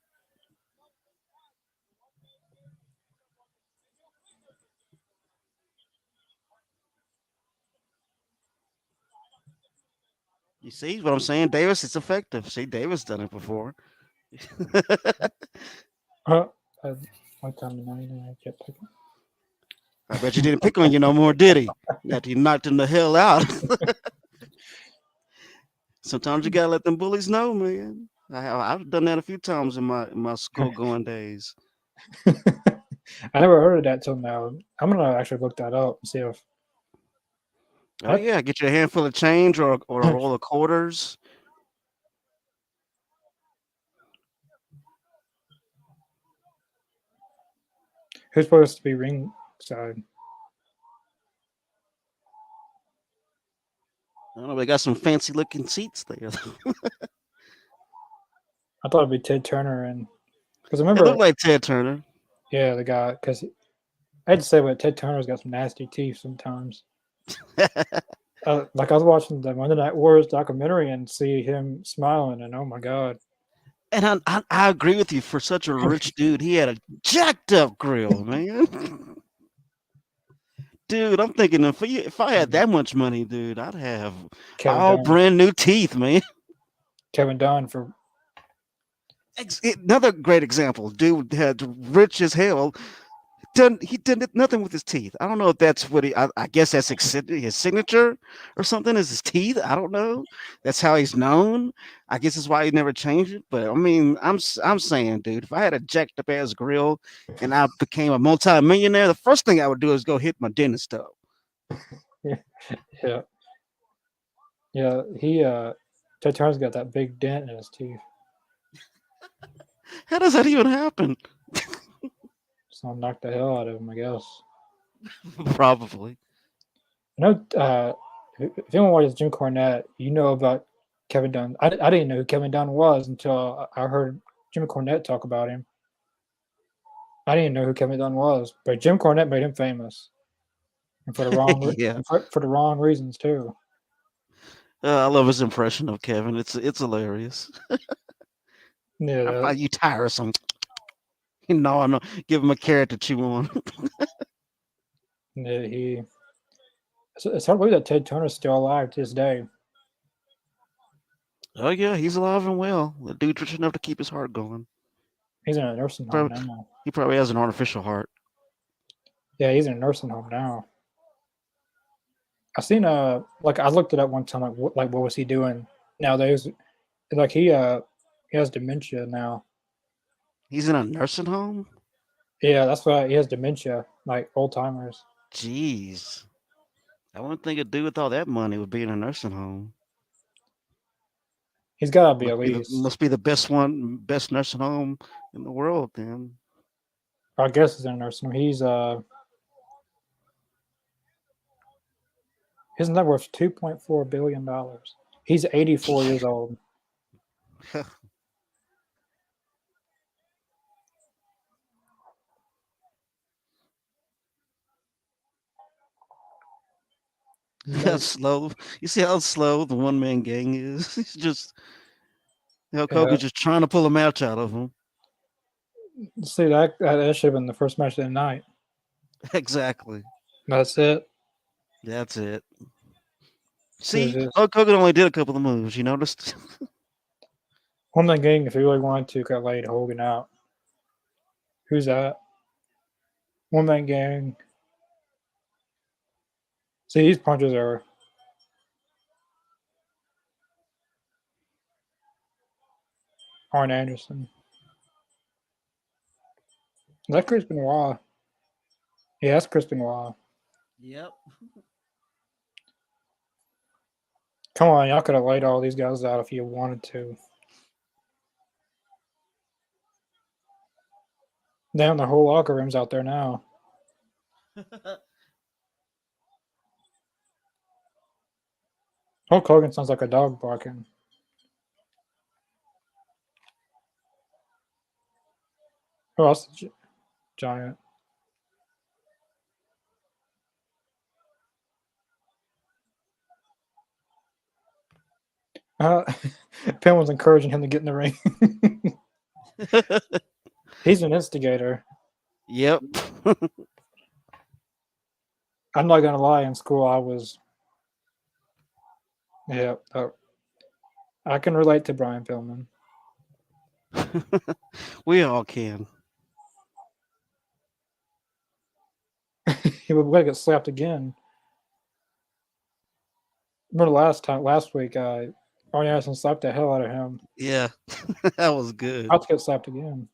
You see what I'm saying, Davis? It's effective. See, Davis done it before. One time I kept picking. I bet you didn't pick on you no more, did he? After you knocked him the hell out. Sometimes you gotta let them bullies know, man. I've done that a few times in my school going days. I never heard of that till now. I'm gonna actually look that up and see if. Oh yeah, get you a handful of change or a roll of quarters. Who's supposed to be ringside? I don't know. They got some fancy looking seats there. I thought it'd be Ted Turner, and because I remember it looked like Ted Turner. Yeah, the guy. Because I had to say, but Ted Turner's got some nasty teeth sometimes. like I was watching the Monday Night Wars documentary and see him smiling, and oh my god, And I agree with you. For such a rich dude, he had a jacked up grill, man. Dude, I'm thinking if I had that much money, dude, I'd have Kevin all Dunn, brand new teeth, man. Kevin Dunn for Another great example. Dude had rich as hell. He did nothing with his teeth. I don't know if that's what I guess that's his signature or something. Is his teeth? I don't know. That's how he's known. I guess that's why he never changed it. But I mean, I'm saying, dude, if I had a jacked up ass grill and I became a multi-millionaire, the first thing I would do is go hit my dentist up. yeah, yeah, yeah. Ted Turner's got that big dent in his teeth, How does that even happen? so I'll knock the hell out of him, I guess. Probably. You know, if anyone watches Jim Cornette, you know about Kevin Dunn. I didn't know who Kevin Dunn was until I heard Jim Cornette talk about him. I didn't know who Kevin Dunn was, but Jim Cornette made him famous, and for the Yeah. for the wrong reasons too. I love his impression of Kevin. It's hilarious. I Yeah, find you tiresome. No, I know. Give him a carrot to chew on. yeah, he. It's hard to believe that Ted Turner's still alive to this day. Oh yeah, he's alive and well. The dude's rich enough to keep his heart going. He's in a nursing home Probably, now. he probably has an artificial heart. Yeah, he's in a nursing home now. I seen like I looked it up one time like what was he doing nowadays? Like he has dementia now. He's in a nursing home. Yeah, that's why he has dementia, like Alzheimer's. Jeez, I wouldn't think a dude with all that money would be in a nursing home. He's got to be at least. Must be the best nursing home in the world. Then I guess he's in a nursing home. His net worth $2.4 billion. He's 84 years old. how No, slow. You see how slow the one man gang is. He's just Hulk yeah. Hogan's just trying to pull a match out of him. See that should have been the first match of the night. Exactly. That's it. That's it. This See, is Hulk Hogan only did a couple of moves. You noticed? one man gang. If he really wanted to, could laid Hogan out. Who's that? One man gang. See, these punches are Arn Anderson. Is that Chris Benoit? Yeah, that's Chris Benoit. Yep. Come on, y'all could have laid all these guys out if you wanted to. Damn, the whole locker room's out there now. Hulk Hogan sounds like a dog barking. Who else? Giant. Uh, Penn was encouraging him to get in the ring. He's an instigator. Yep. I'm not gonna lie. In school, I was. Yeah, I can relate to Brian Pillman. We all can. He would get slapped again. Remember last week, Arn Anderson slapped the hell out of him. Yeah, that was good. About to get slapped again.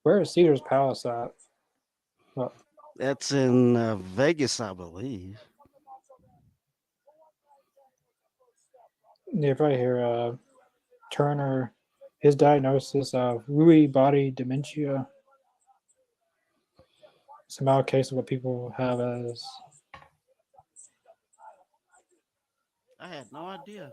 Where is Caesar's Palace at? Well, That's in Vegas, I believe. yeah, right here. Turner, his diagnosis of Lewy body dementia. Some case of what people have as I had no idea.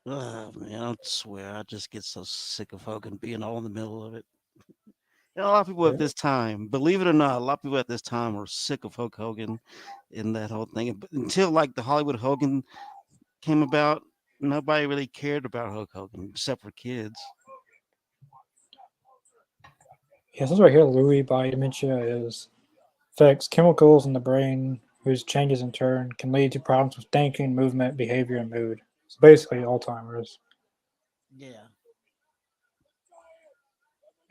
Oh man, I swear, I just get so sick of Hogan being all in the middle of it. A lot of people at Yeah. this time, believe it or not, a lot of people at this time were sick of Hulk Hogan and that whole thing. But until like the Hollywood Hogan came about, nobody really cared about Hulk Hogan except for kids. Yeah, this right here, Lewy body dementia is affects chemicals in the brain whose changes in turn can lead to problems with thinking, movement, behavior, and mood. It's basically Alzheimer's. Yeah.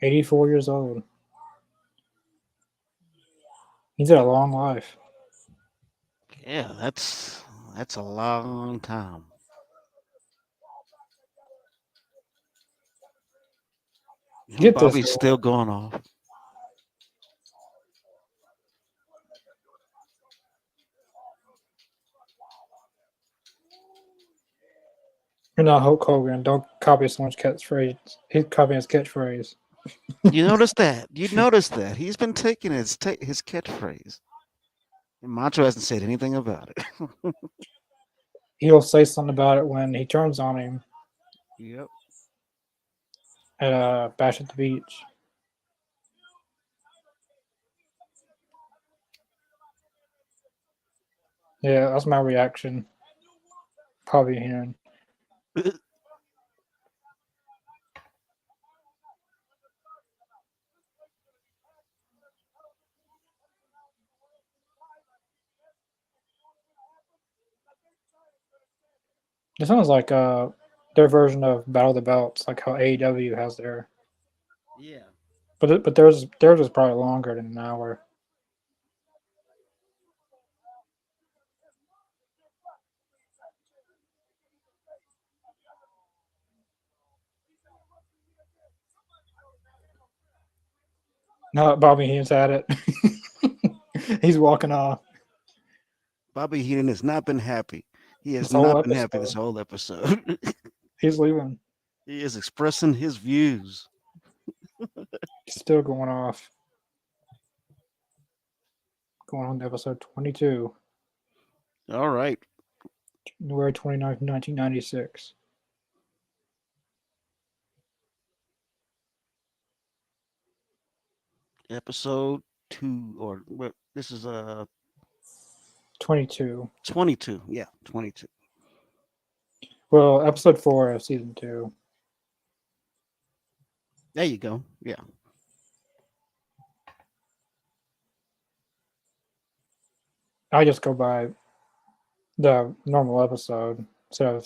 84 years old. He's had a long life. Yeah, that's a long time. And Get this, Bobby's still going off. you're not Hulk Hogan. Don't copy someone's catchphrase. He's copying his catchphrase. You notice that? You notice that he's been taking his catchphrase, and Macho hasn't said anything about it. He'll say something about it when he turns on him Yep. at Bash at the Beach. Yeah, that's my reaction. Probably hearing. It sounds like their version of Battle of the Belts, like how AEW has their. Yeah. But theirs is probably longer than an hour. No, Bobby Heenan's at it. He's walking off Bobby Heenan has not been happy. He has this whole not been happy this episode. whole episode. He's leaving. He is expressing his views. He's still going off. Going on to episode 22, All right. January 29th, 1996. Episode 2 or what this is 22. 22. Yeah, 22. Well, episode 4 of season 2. There you go. Yeah. I just go by the normal episode. So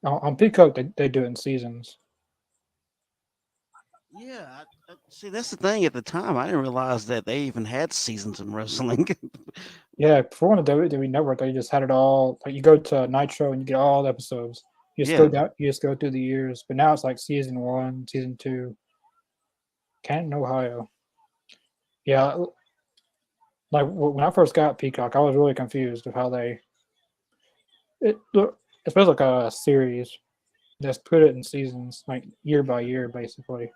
on Peacock, they do it in seasons. Yeah, see that's the thing at the time I didn't realize that they even had seasons in wrestling. Yeah, before on the WWE Network, they just had it all. Like you go to Nitro and you get all the episodes. You just go Yeah. down. You just go through the years. But now it's like season 1, season 2. Canton, Ohio. Yeah, like when I first got Peacock, I was really confused of how they it's basically like a series. Just put it in seasons, like year by year, basically.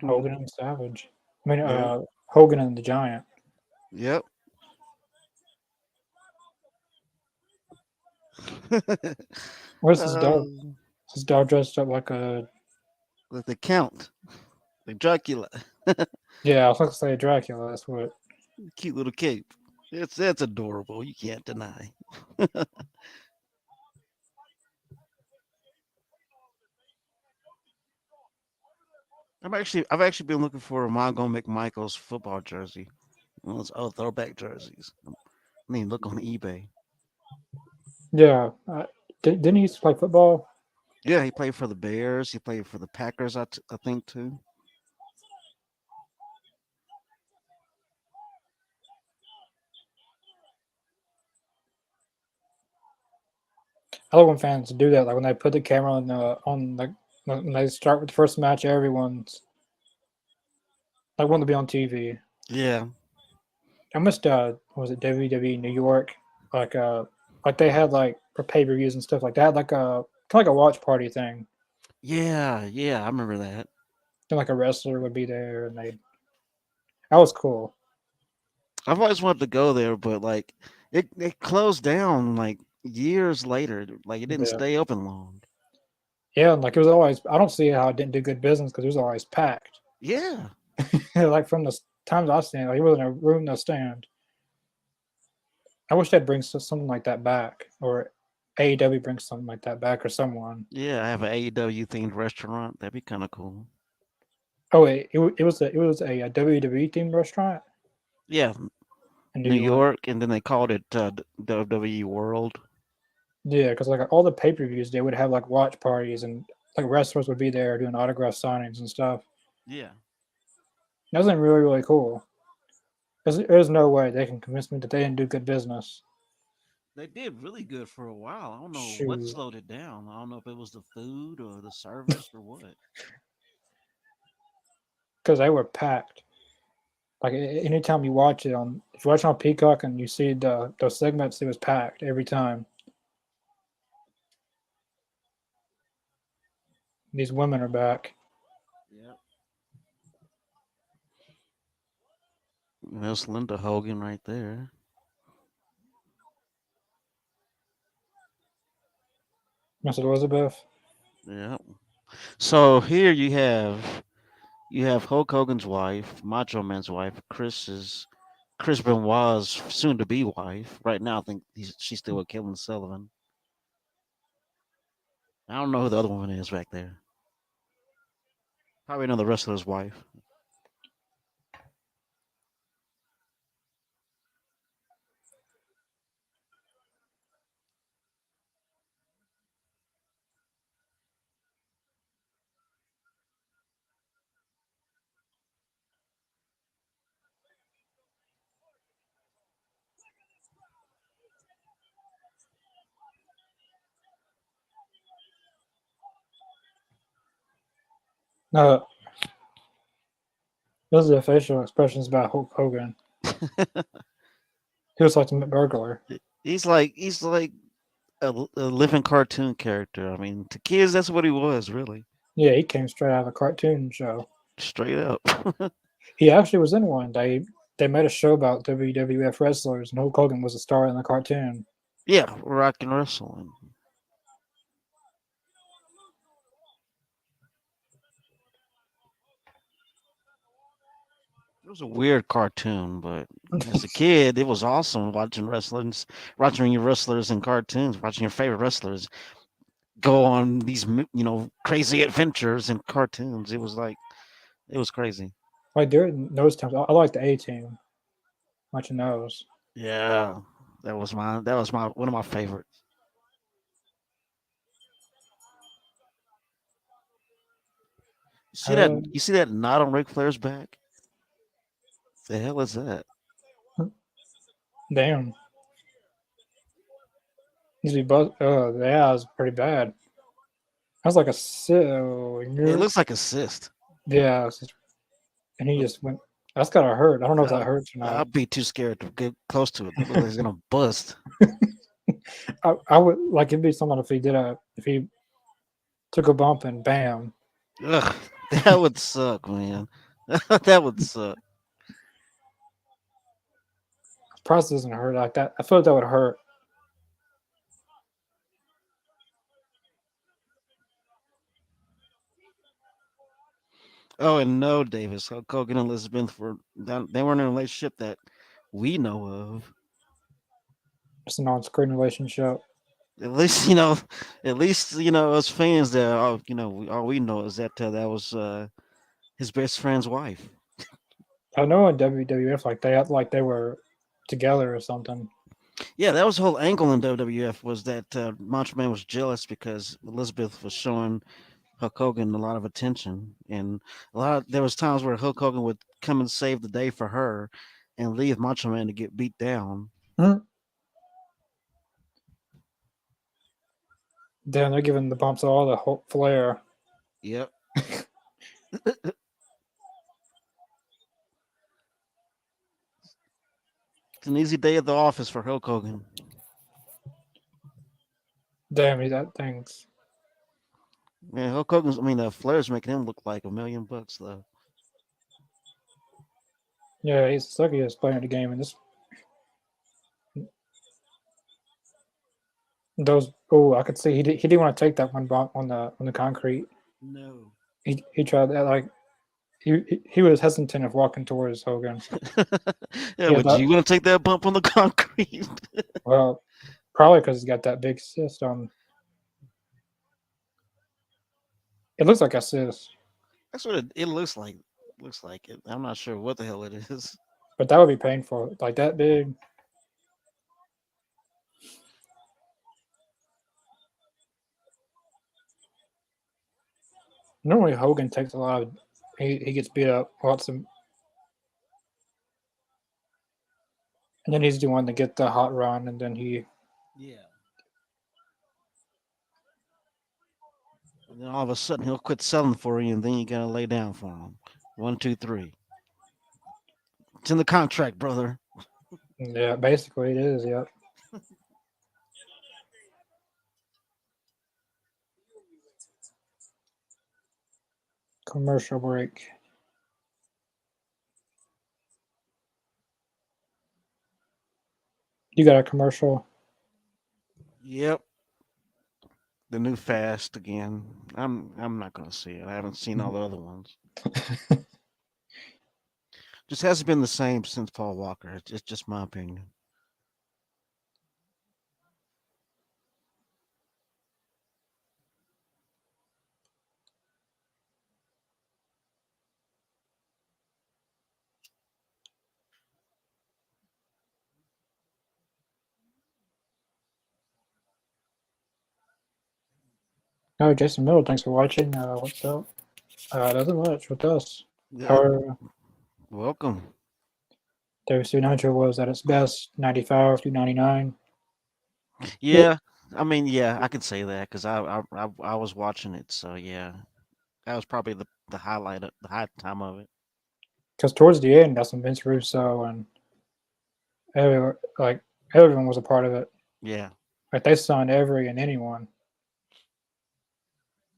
Hogan and Savage. I mean, Yep. Hogan and the Giant. Yep. Where's his dog? um, His dog dressed up like a with the count, the Dracula, yeah. I was going to say Dracula. That's what. cute little cape. It's adorable. You can't deny. I've actually been looking for a Mongo McMichael's football jersey. One of those old throwback jerseys. I mean, look on eBay. Yeah. Didn't he used to play football? Yeah, he played for the Bears. He played for the Packers, I think too. I love when fans do that. Like when they put the camera on the when they start with the first match, everyone's like wanting to be on TV. Yeah, I missed what was it WWE New York, like like they had like for pay per views and stuff like that, like a kind of like a watch party thing. yeah, yeah. I remember that. And like a wrestler would be there, and they that was cool. I've always wanted to go there, but like it closed down like years later. Like it didn't Yeah, stay open long. yeah, and like it was always. I don't see how it didn't do good business because it was always packed. Yeah, Like from the times I've seen, like it wasn't a room to stand. I wish they'd bring something like that back, or AEW brings something like that back, or someone. yeah. I have an AEW themed restaurant. That'd be kind of cool. Oh wait, it was a WWE themed restaurant Yeah, in New New York. York, and then they called it WWE World. Yeah, because like all the pay per views, they would have like watch parties and like wrestlers would be there doing autograph signings and stuff. Yeah, That was really cool. There's no way they can convince me that they didn't do good business. they did really good for a while. I don't know what Shoot, slowed it down. I don't know if it was the food or the service or what. because they were packed. Like anytime you watch it on, if you watch it on Peacock and you see those segments, it was packed every time. These women are back. Yep. That's Linda Hogan right there. Miss Elizabeth. Yep. So here you have Hulk Hogan's wife, Macho Man's wife, Chris Benoit's soon to be wife. Right now, I think she's still with Kevin Sullivan. I don't know who the other woman is back there. Probably another wrestler's wife. No, those are the facial expressions about Hulk Hogan. He was like the burglar. He's like a living cartoon character. I mean, to kids, that's what he was, really, Yeah, he came straight out of a cartoon show. straight up. He actually was in one. They made a show about WWF wrestlers, and Hulk Hogan was a star in the cartoon. Yeah, rock and wrestling. It was a weird cartoon, but as a kid, it was awesome watching your wrestlers in cartoons, watching your favorite wrestlers go on these crazy adventures in cartoons. It was crazy. Like during those times, I like the A Team. Watching those. Yeah, that was my one of my favorites. Uh, You see that knot on Ric Flair's back? The hell is that? damn, usually yeah, it was pretty bad. I was like a so It looks like a cyst. yeah, and he just went. That's gotta hurt. I don't know if that Uh, hurts or not. I'd be too scared to get close to it. It looks like it's gonna bust. I would like it'd be someone if he took a bump and bam, Ugh, that would suck, man. That would suck. process doesn't hurt like that. I feel like that would hurt. Oh, and no, Davis. Hulk Hogan and Elizabeth they weren't in a relationship that we know of. It's an on-screen relationship. At least us fans that all we know is that that was his best friend's wife. I know in WWF like they were together or something. Yeah, that was the whole angle in WWF was that Macho Man was jealous because Elizabeth was showing Hulk Hogan a lot of attention, and there was times where Hulk Hogan would come and save the day for her, and leave Macho Man to get beat down. Hmm. Damn, they're giving the bumps all the whole flair. Yep, it's an easy day at the office for Hulk Hogan. Damn, that thing's. Man, Hulk Hogan's. I mean, Flair's making him look like $1 million though. Yeah, he's the luckiest player in the game. And this, those. Oh, I could see he didn't want to take that one bump on the concrete. No. He tried that like he was hesitant of walking towards Hogan. Yeah, Yeah, would that you want to take that bump on the concrete? well, probably because he's got that big cyst on. It looks like a cyst, That's what it looks like. Looks like it. I'm not sure what the hell it is. but that would be painful. Like that big. Normally Hogan takes a lot of. He gets beat up lots of, and then he's the one to get the hot run, and then he. Yeah. And then all of a sudden he'll quit selling for you, and then you gotta lay down for him. One, two, three. It's in the contract, brother. Yeah, basically it is. Yep. Commercial break. You got a commercial. Yep. The new Fast again. I'm not gonna see it. I haven't seen all the other ones. Just hasn't been the same since Paul Walker. It's just my opinion. Oh, Jason Miller, thanks for watching. What's up? Nothing much with us. Yeah. Our Welcome. WC Nitro was at its best, 95 to 99. Yeah, Yeah. I mean, yeah, I could say that because I was watching it. So yeah, that was probably the highlight of the high time of it. because towards the end, that's when Vince Russo and like everyone was a part of it. Yeah. Like they signed every and anyone.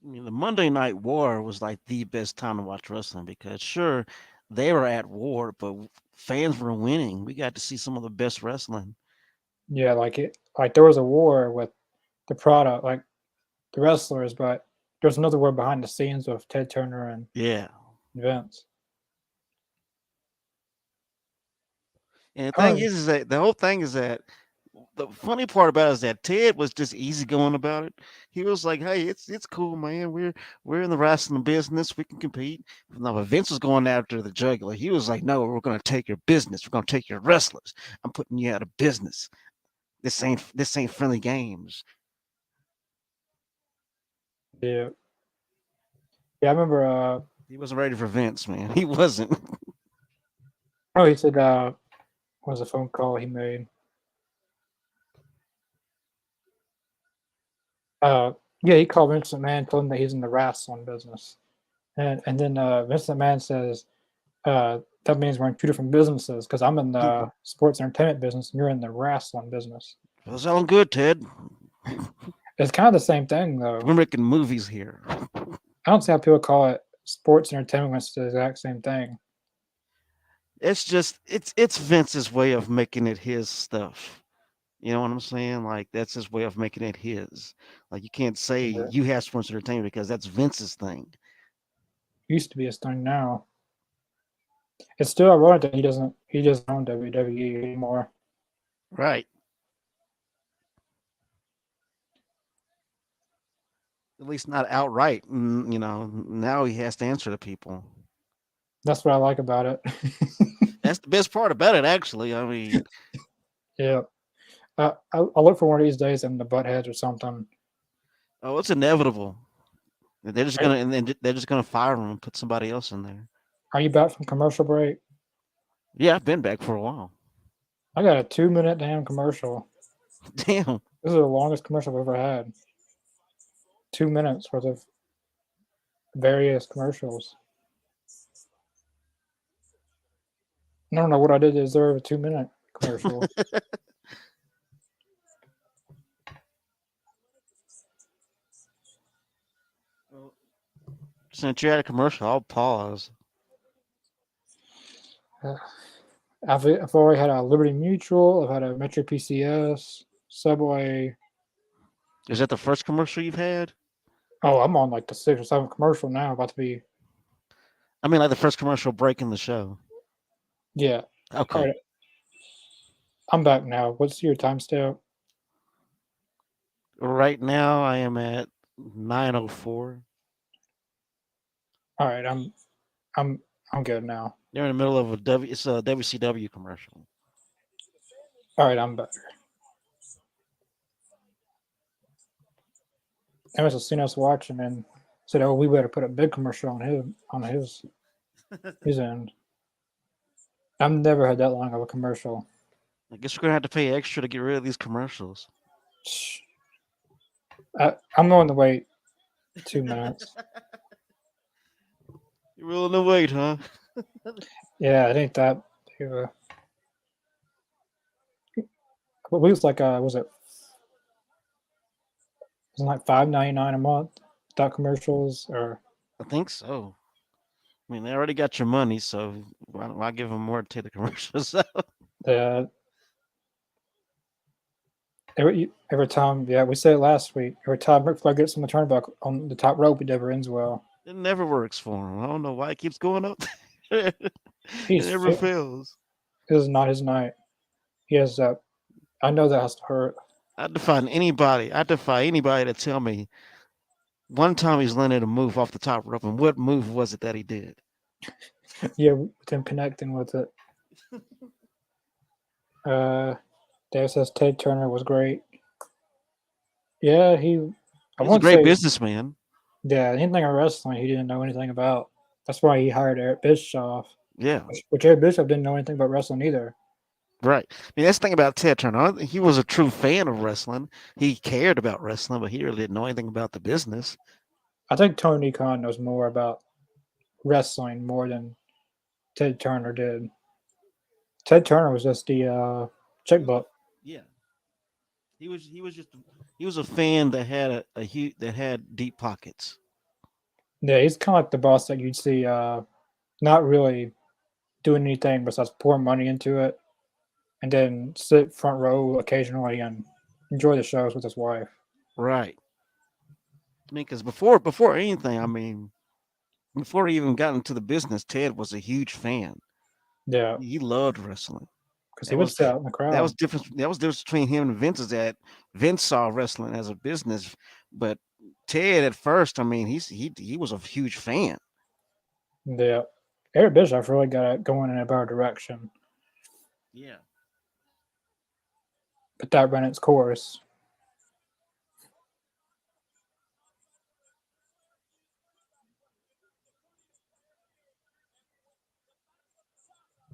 I mean, the Monday Night War was like the best time to watch wrestling because sure, they were at war, but fans were winning. We got to see some of the best wrestling. Yeah, like there was a war with the product, like the wrestlers, but there's another war behind the scenes with Ted Turner and Yeah. Vince. And the thing Oh, is that the whole thing is that the funny part about it is that Ted was just easygoing about it. He was like, "Hey, it's cool, man. We're in the wrestling business. We can compete." No, but Vince was going after the jugular. He was like, "No, we're going to take your business. We're going to take your wrestlers. I'm putting you out of business. This ain't friendly games." yeah, yeah. I remember. He wasn't ready for Vince, man. He wasn't. Oh, he said. Was a phone call he made. Uh, yeah, he called Vince McMahon, told him that he's in the wrestling business, and then Vince McMahon says, that means we're in two different businesses because I'm in the sports entertainment business and you're in the wrestling business. Well, sounding good, Ted. It's kind of the same thing, though. We're making movies here. I don't see how people call it sports entertainment when it's the exact same thing. It's just it's Vince's way of making it his stuff. You know what I'm saying? Like that's his way of making it his. Like you can't say Yeah. you have sports entertainment because that's Vince's thing. Used to be his thing now. It's still ironic that he doesn't own WWE anymore. Right. At least not outright. You know, now he has to answer to people. That's what I like about it. That's the best part about it, actually. I mean, Yeah. I'll look for one of these days in the buttheads or something. Oh, it's inevitable. They're just Are, gonna and then they're just gonna fire him and put somebody else in there. are you back from commercial break? Yeah, I've been back for a while. I got a 2 minute damn commercial. Damn. This is the longest commercial I've ever had. 2 minutes worth of various commercials. I don't know what I did to deserve a 2 minute commercial. Well, since you're at a commercial, I'll pause. I've already had a Liberty Mutual. I've had a Metro PCS, Subway. Is that the first commercial you've had? Oh, I'm on like the sixth or seventh commercial now. About to be. I mean, like the first commercial break in the show. Yeah. All Okay. right. I'm back now. What's your timestamp? Right now, I am at 9:04. All right. I'm I'm good now. They're in the middle of a W. It's a WCW commercial. All right. I'm better. They must have seen us watching and said, "Oh, we better put a big commercial on his end." I've never had that long of a commercial. I guess we're gonna have to pay extra to get rid of these commercials. I'm going to wait 2 minutes. You're willing to wait, huh? Yeah, it ain't that. Uh, at least like was it like $5.99 a month without commercials or I think so. I mean, they already got your money, so why give them more to take the commercials out? the every time. Yeah, we said it last week. Every time Ric Flair gets on the turnbuckle on the top rope, it never ends well. It never works for him. I don't know why it keeps going up. It He's never fit. fails. This is not his night. He has that. I know that has to hurt. I defy anybody to tell me one time he's landed a move off the top rope, and what move was it that he did? Yeah, with him connecting with it. Dave says Ted Turner was great. Yeah, I He's a won't great say. businessman. Yeah, anything in wrestling he didn't know anything about. That's why he hired Eric Bischoff, Yeah, which Eric Bischoff didn't know anything about wrestling either. right. I mean, that's the thing about Ted Turner. I don't think he was a true fan of wrestling. He cared about wrestling, but he really didn't know anything about the business. I think Tony Khan knows more about wrestling more than Ted Turner did. Ted Turner was just the checkbook. Yeah, he was just he was a fan that had a huge that had deep pockets. Yeah, he's kind of like the boss that you'd see not really doing anything besides pour money into it and then sit front row occasionally and enjoy the shows with his wife. Right. I mean, because before anything, I mean, before he even got into the business, Ted was a huge fan. Yeah, He loved wrestling. because he That would was sit out in the that was crowd. different. That was the difference between him and Vince is that Vince saw wrestling as a business, but Ted at first, I mean, he was a huge fan. Yeah, Eric Bischoff really got it going in a better direction, Yeah. but that ran its course.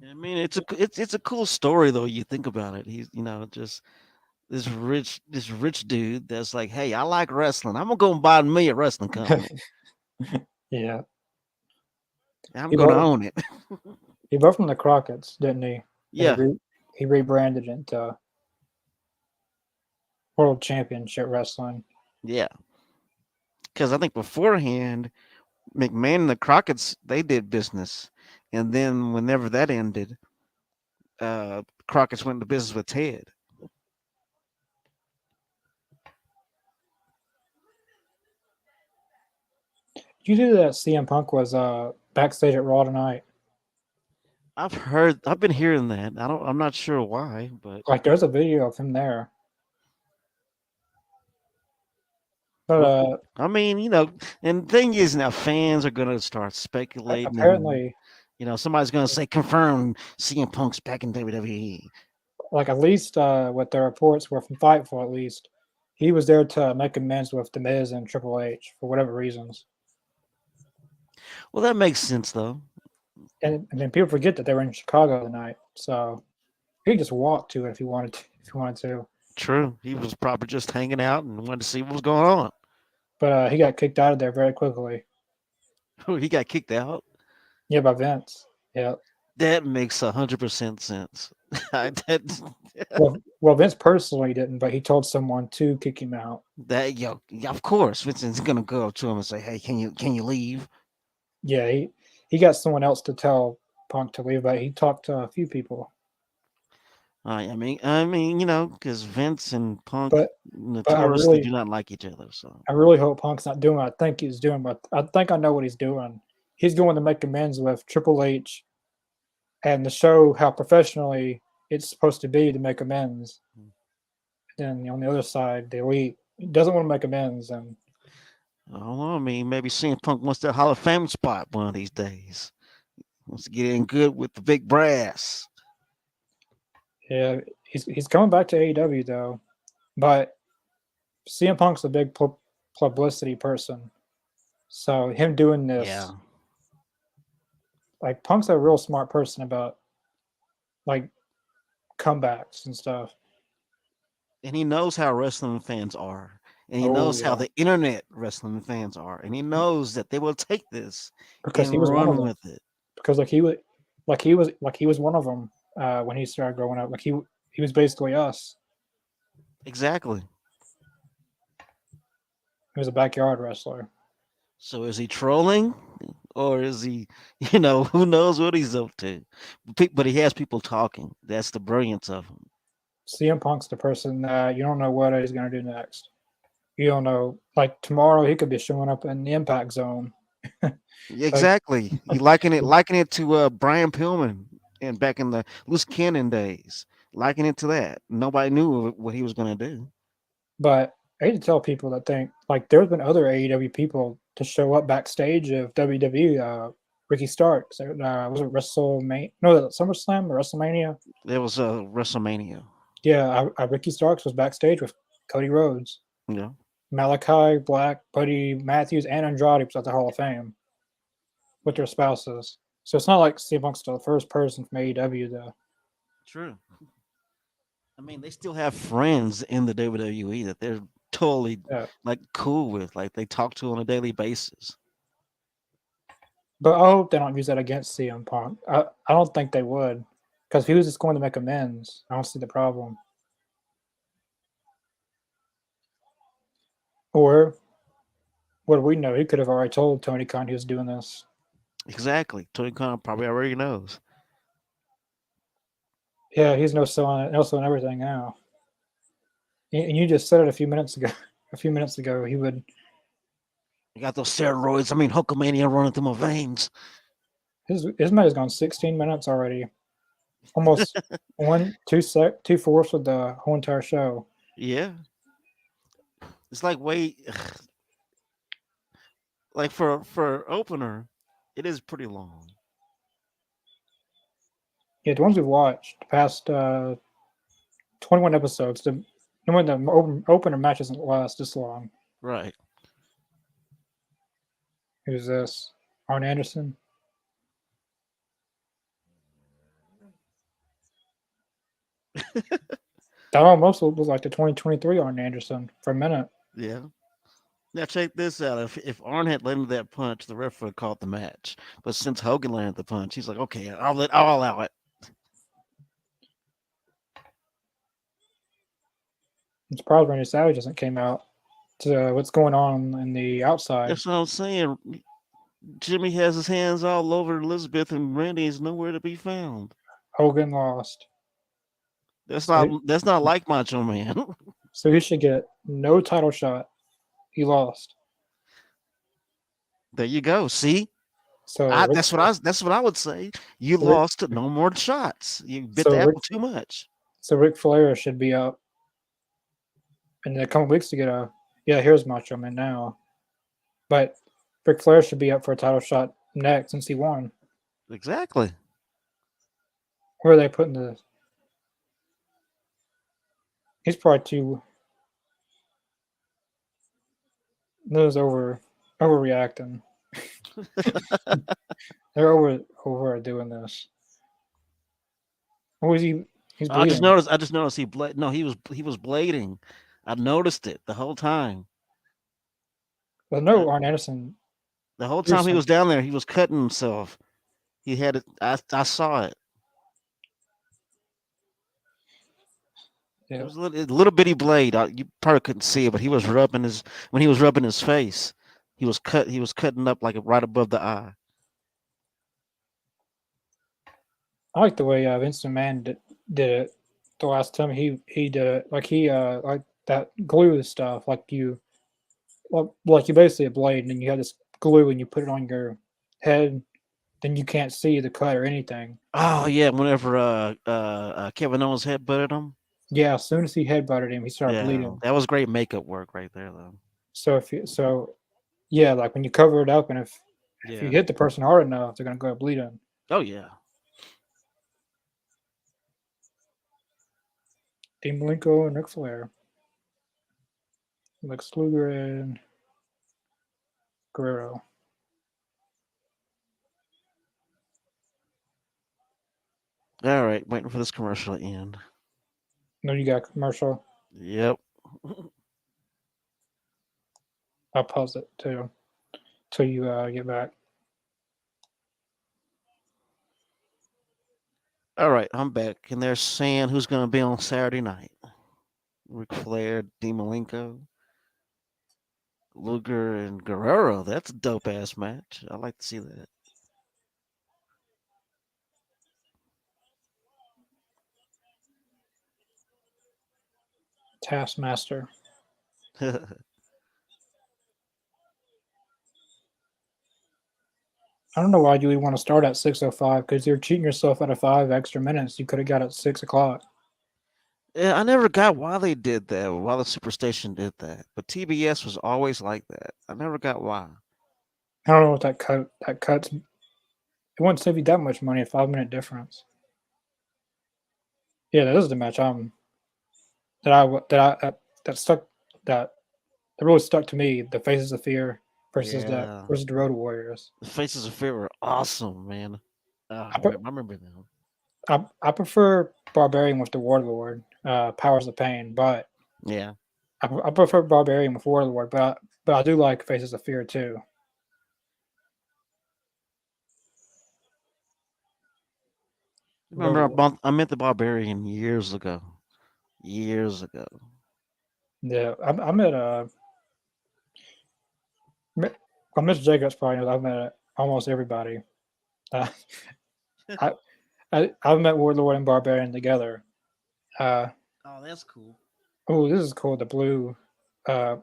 I mean, it's a cool story though. You think about it. He's just this rich dude that's like, hey, I like wrestling. I'm gonna go and buy me a wrestling company. Yeah, I'm he gonna bought own it. he bought from the Crockett's, didn't he? And Yeah, he rebranded into World Championship Wrestling. yeah. Because I think beforehand, McMahon and the Crockett's they did business, and then whenever that ended, Crockett's went into business with Ted. You knew that CM Punk was backstage at Raw tonight. I've been hearing that. I'm not sure why, but Like, there's a video of him there. But well, I mean, and the thing is now fans are gonna start speculating, and apparently, somebody's gonna say confirm CM Punk's back in WWE. like at least what the reports were from Fightful, at least he was there to make amends with The Miz and Triple H for whatever reasons. Well, that makes sense though. And then people forget that they were in Chicago the night, so he could just walk to it if he wanted to. If he wanted to, True. He was probably just hanging out and wanted to see what was going on. but he got kicked out of there very quickly. He got kicked out. Yeah, by Vince. Yeah. That makes 100% sense. that Well, Vince personally didn't, but he told someone to kick him out. that yo, yeah, of course, Vincent's gonna go up to him and say, "Hey, can you leave?" Yeah, he got someone else to tell Punk to leave, but he talked to a few people. I mean, because Vince and Punk But but notoriously do not like each other. So I really hope Punk's not doing what I think he's doing, but I think I know what he's doing. He's going to make amends with Triple H and to show how professionally it's supposed to be to make amends. And on the other side, the elite doesn't want to make amends, and I don't know. I mean, maybe CM Punk wants that Hall of Fame spot one of these days. Wants to get in good with the big brass. yeah, he's coming back to AEW though. But CM Punk's a big publicity person, so him doing Yeah, this, like Punk's a real smart person about like comebacks and stuff. and he knows how wrestling fans are, and he Oh knows how yeah, the internet wrestling fans are, and he knows that they will take this because and he was one of run them. with it. Because like he was one of them when he started growing up. Like he was basically us. Exactly. He was a backyard wrestler. So is he trolling, or is he, who knows what he's up to? But he has people talking. That's the brilliance of him. CM Punk's the person that you don't know what he's gonna do next. You don't know. Like tomorrow, he could be showing up in the Impact Zone. like, Exactly. You liken it to Brian Pillman and back in the loose cannon days. Liken it to that. Nobody knew what he was going to do. but I hate to tell people that think like there's been other AEW people to show up backstage of WWE. Ricky Starks. Was it WrestleMania? No, SummerSlam or WrestleMania? There was a WrestleMania. Yeah, Ricky Starks was backstage with Cody Rhodes, Yeah, Malachi Black, Buddy Matthews, and Andrade was at the Hall of Fame with their spouses. So it's not like CM Punk's the first person from AEW to. true. I mean, they still have friends in the WWE that they're totally Yeah. like cool with, like they talk to on a daily basis. But I hope they don't use that against CM Punk. I don't think they would. Because if he was just going to make amends, I don't see the problem. Or what do we know? He could have already told Tony Khan he was doing this. Exactly. Tony Khan probably already knows. Yeah, he's no selling everything now. And you just said it a few minutes ago. A few minutes ago, he would. I got those steroids. I mean, Hulkamania running through my veins. His man has gone 16 minutes already. Almost 2/4 of the whole entire show. Yeah. It's like wait, like for opener, it is pretty long. Yeah, the ones we've watched, the past 21 episodes, when the opener match doesn't last this long. Right. Who's this? Arn Anderson? That almost was like the 2023 Arn Anderson for a minute. Yeah. Now check this out. If Arn had landed that punch, the ref would have called the match. But since Hogan landed the punch, he's like, okay, I'll allow it. I'm surprised Randy Savage hasn't came out to what's going on in the outside. That's what I'm saying. Jimmy has his hands all over Elizabeth, and Randy is nowhere to be found. Hogan lost. That's So not like Macho Man. so he should get no title shot. He lost. There you go. See, So Rick, that's what I would say. You so Rick, lost no more shots. You bit so the Rick, apple too much. so Ric Flair should be up in a couple weeks to get a. Yeah, here's Macho Man now, but Ric Flair should be up for a title shot next since he won. Exactly. Where are they putting this? He's probably too those overreacting. They're overdoing this. What was he? He's I just bleeding. noticed. I just noticed he bled. No, he was blading. I noticed it the whole time. But Uh, no, Arn Anderson The whole threw time he some. was down there, he was cutting himself. He had it. I saw it. It Yeah, was a little bitty blade. You probably couldn't see it, but he was rubbing his when he was rubbing his face. He was cut. He was cutting up like right above the eye. I like the way Vince McMahon did it the last time he did it. Like he like that glue stuff. Like you basically a blade, and then you have this glue, and you put it on your head. Then you can't see the cut or anything. Oh yeah, whenever Kevin Owens head butted him. Yeah, as soon as he headbutted him, he started Yeah, bleeding. that was great makeup work right there, though. So yeah, like when you cover it up, and if you Yeah. hit the person hard enough, they're gonna go bleeding. Oh yeah. Dean Malenko and Ric Flair, Lex Luger and Guerrero. All right, waiting for this commercial to end. Then you got a commercial. Yep. I'll pause it too till you get back. All right, I'm back, and they're saying who's going to be on Saturday night. Ric Flair, Dean Malenko, Luger, and Guerrero. That's a dope ass match. I like to see Taskmaster. that. I don't know why you would want to start at 6:05 because you're cheating yourself out of 5 extra minutes. You could have got at 6 o'clock. Yeah, I never got why they did that, or why the Superstation did that. But TBS was always like that. I never got why. I don't know what that cuts. It wouldn't save you that much money. A 5 minute difference. Yeah, that is the match. That stuck that that really stuck to me. The Faces of Fear Yeah, versus the Road Warriors. the Faces of Fear were awesome, man. I put I remember them. I prefer Barbarian with the Warlord, Powers of Pain, but Yeah, I prefer Barbarian with Warlord, but I do like Faces of Fear too. Road remember Warrior. I met the Barbarian years ago. Years ago. Yeah, I met well, Mr. Jacobs probably knows I've met almost everybody. Uh, I, I've met Warlord and Barbarian together. Uh, Oh, that's cool. oh, this is cool. The blue. Uh,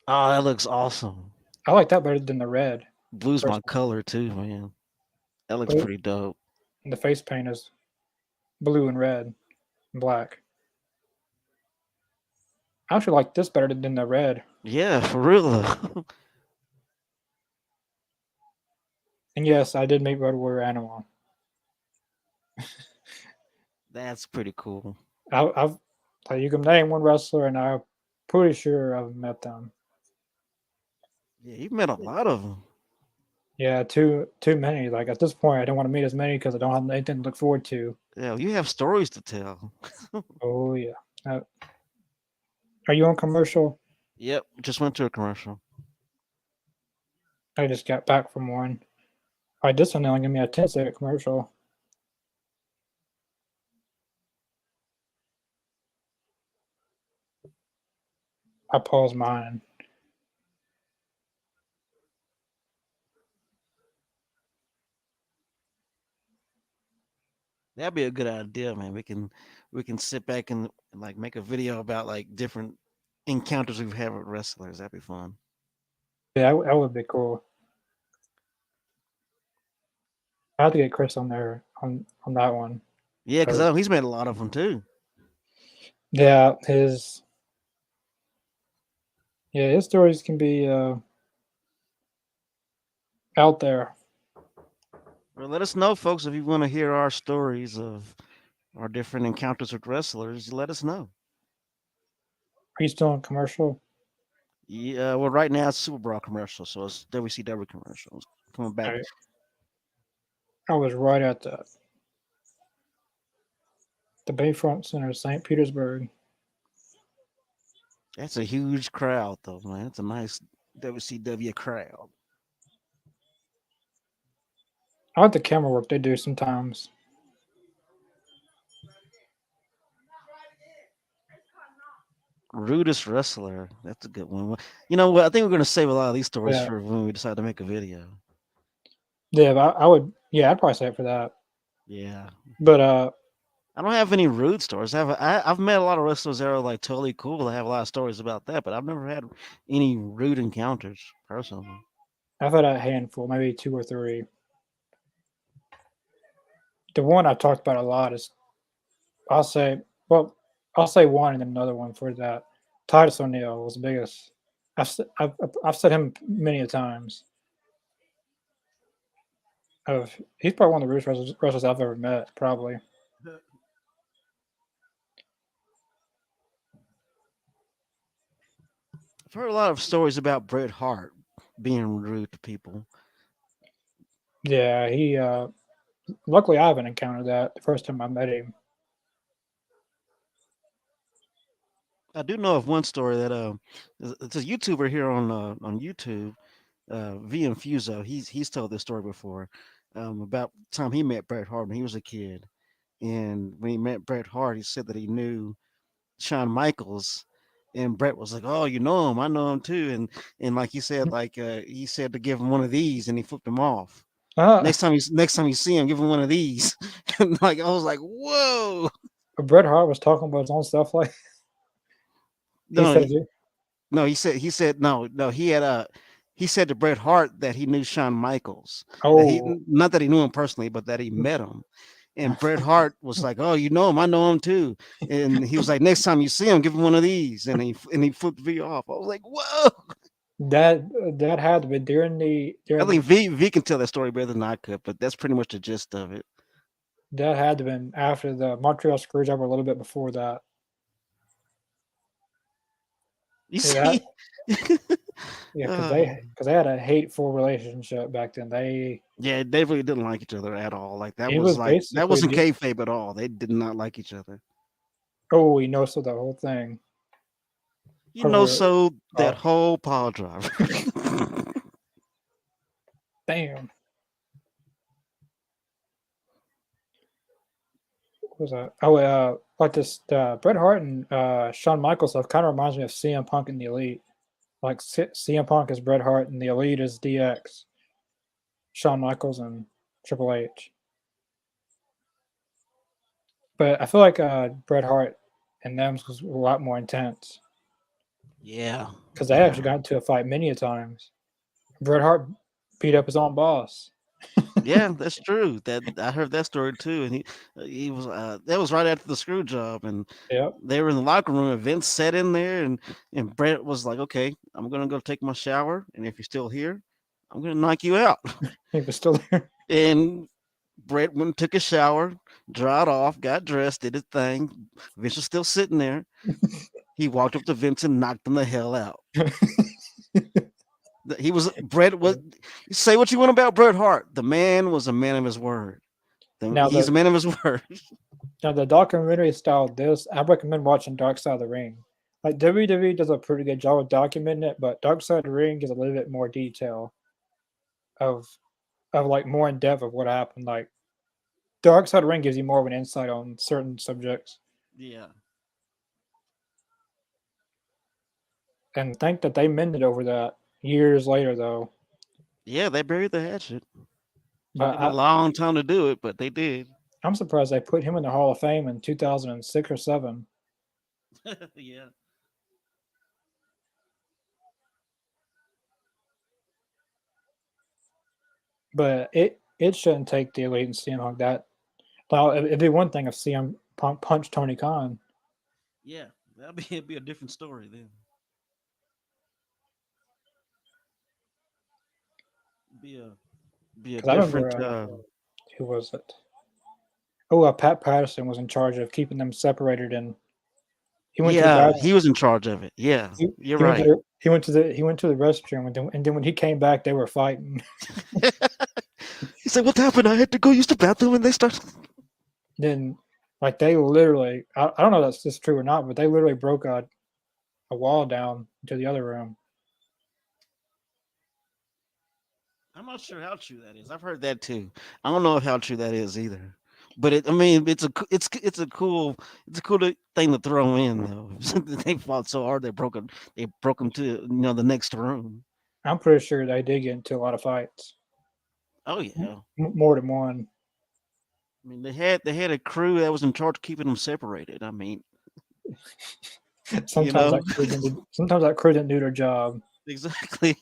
Oh, that looks awesome. I like that better than the red. Blue's my Personally, color too, man. That looks blue. pretty dope. And the face paint is blue and red and black. I actually like this better than the red. Yeah, for real though. And yes, I did meet Road Warrior Animal. That's pretty cool. I've like, you can name one wrestler, and I'm pretty sure I've met them. Yeah, you met a lot of them. Yeah, too many. Like at this point, I don't want to meet as many because I don't have anything to look forward to. Yeah, you have stories to tell. Oh yeah. Uh, are you on commercial? Yep, just went to a commercial. I just got back from one. I this one only give me a 10-second commercial. I pause mine. That'd be a good idea, man. We can sit back and like make a video about like different encounters we've had with wrestlers. That'd be fun. Yeah, that would be cool. I have to get Chris on there on that one. Yeah, because 'Cause, he's met a lot of them too. yeah, his stories can be out there. Well, let us know, folks, if you want to hear our stories of or different encounters with wrestlers, let us know. Are you still in commercial? Yeah, well, right now it's Super Brawl commercial, so it's WCW commercials coming back. I, I was right at the Bayfront Center, St. Petersburg. That's a huge crowd, though, man. It's a nice WCW crowd. I like the camera work they do sometimes. Rudest wrestler. That's a good one. You know what? I think we're gonna save a lot of these stories Yeah, for when we decide to make a video. yeah. But I would, yeah, I'd probably say it for that. Yeah. But I don't have any rude stories. I've met a lot of wrestlers that are like totally cool. I have a lot of stories about that, but I've never had any rude encounters personally. I've had a handful, maybe two or three. The one I talked about a lot is I'll say, well, I'll say one and then another one for that. Titus O'Neil was the biggest. I've said him many a times. He's probably one of the rudest wrestlers I've ever met. Probably. I've heard a lot of stories about Bret Hart being rude to people. Yeah, he. Luckily, I haven't encountered that the first time I met him. I do know of one story that it's a YouTuber here on YouTube, V Infuso. He's told this story before, about the time he met Bret Hart when he was a kid, and when he met Bret Hart, he said that he knew Shawn Michaels, and Bret was like, "Oh, you know him? I know him too." And like he said, he said to give him one of these, and he flipped him off. Uh, Next time you see him, give him one of these. And like I was like, "Whoa!" Bret Hart was talking about his own stuff. Like he No, said, no, he said no, he said to Bret Hart that he knew Shawn Michaels. That he "Oh, not that he knew him personally, but that he met him. And Bret Hart was like, "Oh, you know him? I know him too." And he was like, "Next time you see him, give him one of these." And he flipped V off. I was like, "Whoa!" that that had to be during I during think V can tell that story better than I could, but that's pretty much the gist of it. that had to been after the Montreal Screwjob, a little bit before that. You Yeah, that, see? yeah, uh, because they had a hateful relationship back then. yeah, they really didn't like each other at all. He was That basically wasn't kayfabe at all. They did not like each other. oh, he knows the whole thing You know, over. so that Uh, whole pile driver. damn, what was that? Oh, like this Bret Hart and Shawn Michaels stuff kind of reminds me of CM Punk and the Elite. Like CM Punk is Bret Hart and the Elite is DX, Shawn Michaels and Triple H. But I feel like Bret Hart and them was a lot more intense Yeah, because they actually yeah, got into a fight many a times. Bret Hart beat up his own boss. yeah. That's true. That I heard that story too, and he was that was right after the screw job, and Yep, they were in the locker room. And Vince sat in there, and Brett was like, "Okay, I'm gonna go take my shower, and if you're still here, I'm gonna knock you out." he was still there. And Brett went and took a shower, dried off, got dressed, did his thing. Vince was still sitting there. He walked up to Vince and knocked him the hell out. He was Bret was say what you want about Bret Hart. The man was a man of his word. now He's a the man of his word. now the documentary style this I recommend watching Dark Side of the Ring. Like WWE does a pretty good job of documenting it, but Dark Side of the Ring gives a little bit more detail of like more in depth of what happened. Like Dark Side of the Ring gives you more of an insight on certain subjects. Yeah. And think that they mended over that years later though. Yeah, they buried the hatchet. Took But them a long time to do it, but they did. I'm surprised they put him in the Hall of Fame in 2006 or 7. Yeah. But it shouldn't take the Elite and CM Punk that. Well, it'd be one thing if CM Punk punched Tony Khan Yeah. It'd be a different story then. Be a be a because I different remember who was it? Oh, Pat Patterson was in charge of keeping them separated, and he went to the Yeah, bath. he was in charge of it. Yeah, you're He went to right. the restroom, and then when he came back, they were fighting. He said, "What happened? I had to go use the bathroom," and they started. Then, like they literally, I don't know if that's just true or not, but they literally broke a wall down to the other room. I'm not sure how true that is. I've heard that too. I don't know if how true that is either. But I mean, it's a cool thing to throw in though. They fought so hard they broke them to the next room. I'm pretty sure they did get into a lot of fights, Oh yeah. more than one. I mean, they had a crew that was in charge of keeping them separated. I mean, you Sometimes know, that crew didn't do their job. exactly.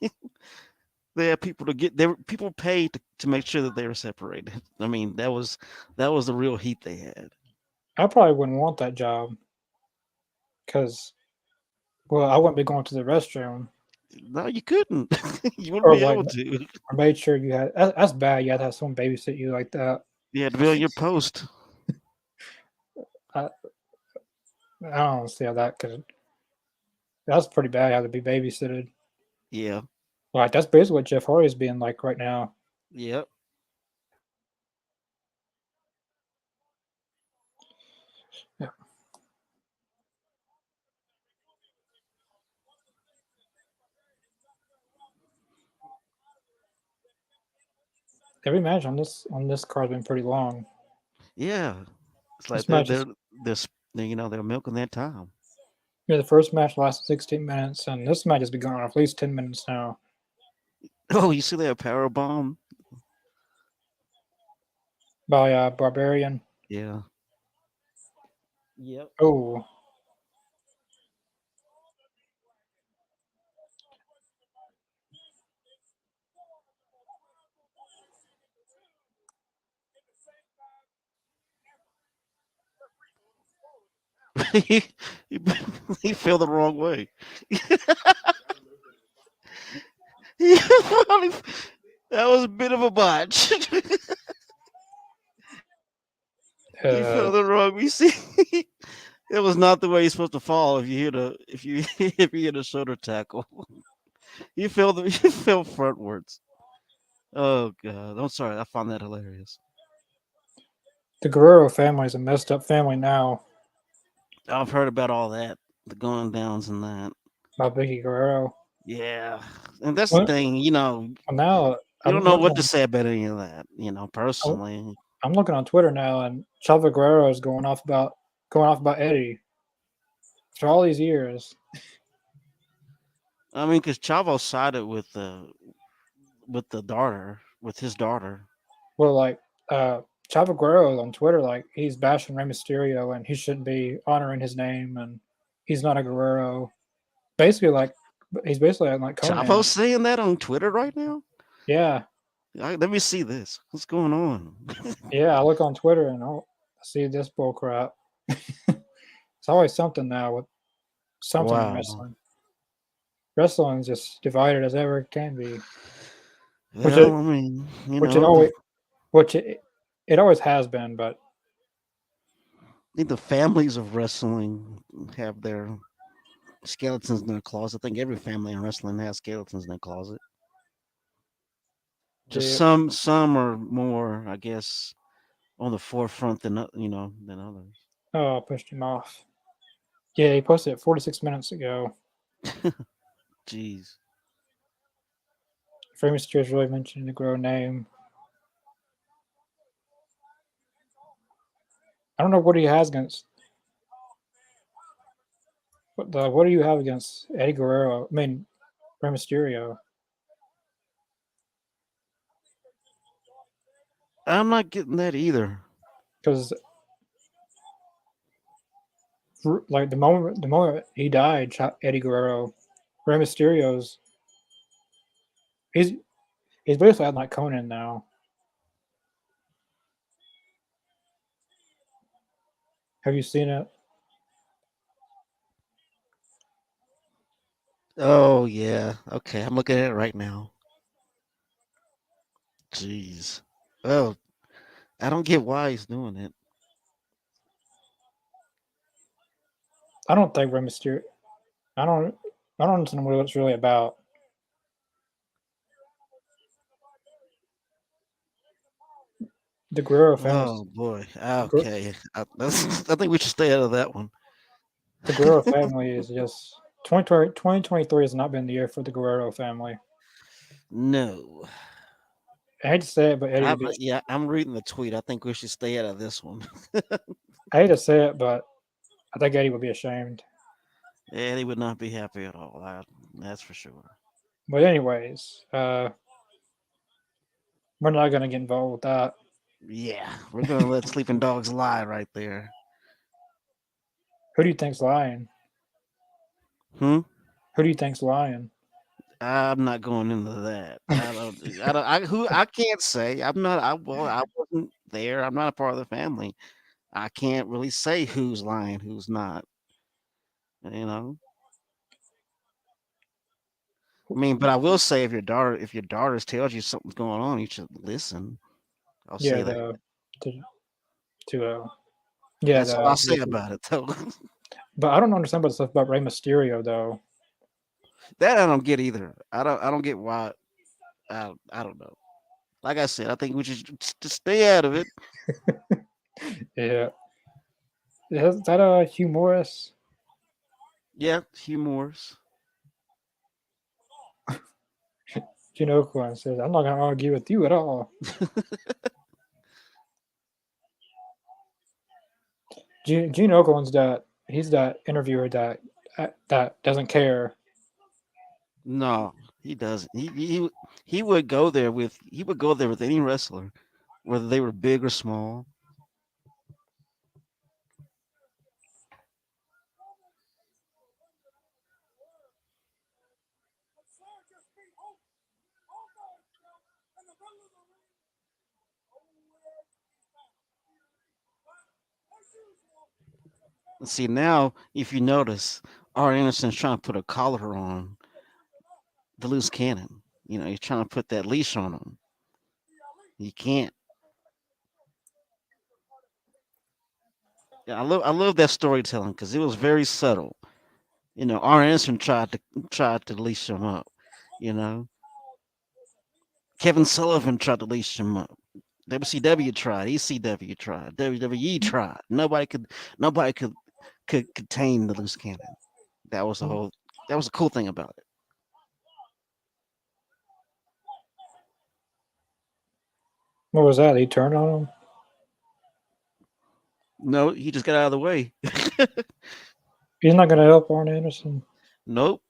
They had people to get they were people paid to make sure that they were separated. I mean, that was the real heat they had. I probably wouldn't want that job because, well, I wouldn't be going to the restroom No, you couldn't. You wouldn't or be like able to. or made sure you had. That's bad. You had to have someone babysit you like that. You had to be on your post. I, I don't see how that could. That's pretty bad. You have to be babysitted. Yeah. Like that's basically what Jeff Hardy is being like right now. Yep. Yeah. Every match on this card has been pretty long. Yeah. It's like This match is they're s- they're milking their time. yeah, the first match lasted 16 minutes, and this match has been going on at least 10 minutes now. Oh, you see that power bomb? By Barbarian. Yeah. Yep. Oh, he, he he fell the wrong way. He probably- that was a bit of a botch. He uh, fell the wrong. We see. It was not the way you're supposed to fall if you if you hit a shoulder tackle. You fell frontwards. Oh god, I'm sorry. I found that hilarious. the Guerrero family is a messed up family now. I've heard about all that, the going downs and that. By Vicky Guerrero. Yeah, and that's the Well, thing. now You don't know what to say about any of that. I'm Personally. I'm looking on Twitter now, and Chavo Guerrero is going off about Eddie after all these years. I mean, because Chavo sided with his daughter. Well, like Chavo Guerrero on Twitter, like he's bashing Rey Mysterio, and he shouldn't be honoring his name, and he's not a Guerrero. Basically, he's basically like Chavo Conan. saying that on Twitter right now. Yeah, Let me see this. What's going on? yeah. I look on Twitter and I see this bull crap. It's always something now with something in Wow. wrestling. Wrestling is just divided as ever it can be, which Well, it I mean, which it always which it always has been. But I think the families of wrestling have their skeletons in their closet. I think every family in wrestling has skeletons in their closet. Just the some are more, I guess, on the forefront than others. oh, I pushed him off. Yeah, he posted it 46 minutes ago. Jeez. Rey Mysterio's really mentioning the Guerrero name. I don't know what he has against. What do you have against Eddie Guerrero? I mean, Rey Mysterio, I'm not getting that either. because like the moment he died, Eddie Guerrero, Rey Mysterio's he's he's basically like Conan now. Have you seen it? Oh yeah. Okay, I'm looking at it right now. Jeez. Well, I don't get why he's doing it. I don't think Rey Mysterio. I don't. I don't understand what it's really about. The Guerrero family. Oh boy. The, Guer- Okay. I think we should stay out of that one. the Guerrero family is just 2023 has not been the year for the Guerrero family. No. I hate to say it, but Eddie would be. Yeah, I'm reading the tweet. I think we should stay out of this one. I hate to say it, but I think Eddie would be ashamed. Eddie would not be happy at all. That's for sure. But anyways, we're not gonna get involved with that. Yeah, we're gonna let sleeping dogs lie right there. Who do you think's lying? Hmm. Who do you think's lying? I'm not going into that. I don't. I don't. I who. I can't say. I'm not. I wasn't there. I'm not a part of the family. I can't really say who's lying, who's not. You know. I mean, but I will say if your daughter tells you something's going on, you should listen. I'll Yeah, say that. to to yeah That's all I'll say about it, though. But I don't understand about stuff about Rey Mysterio though. That I don't get either. I don't get why. I don't know. Like I said, I think we should just stay out of it. Yeah, is that Hugh Morris? Yeah, humorous. Gene Oakland says, "I'm not gonna argue with you at all." Gene Oakland's that he's that interviewer that doesn't care. No, he doesn't. He would go there with any wrestler, whether they were big or small. See now, if you notice, R. Anderson's trying to put a collar on the loose cannon. You know, he's trying to put that leash on him. You can't. Yeah, I love that storytelling because it was very subtle. You know, R. Anderson tried to leash him up. You know, Kevin Sullivan tried to leash him up. WCW tried, ECW tried, WWE tried. Nobody could contain the loose cannon. That was the whole. That was the cool thing about it. What was that? He turned on him. No, he just got out of the way. He's not gonna help Arn Anderson. Nope.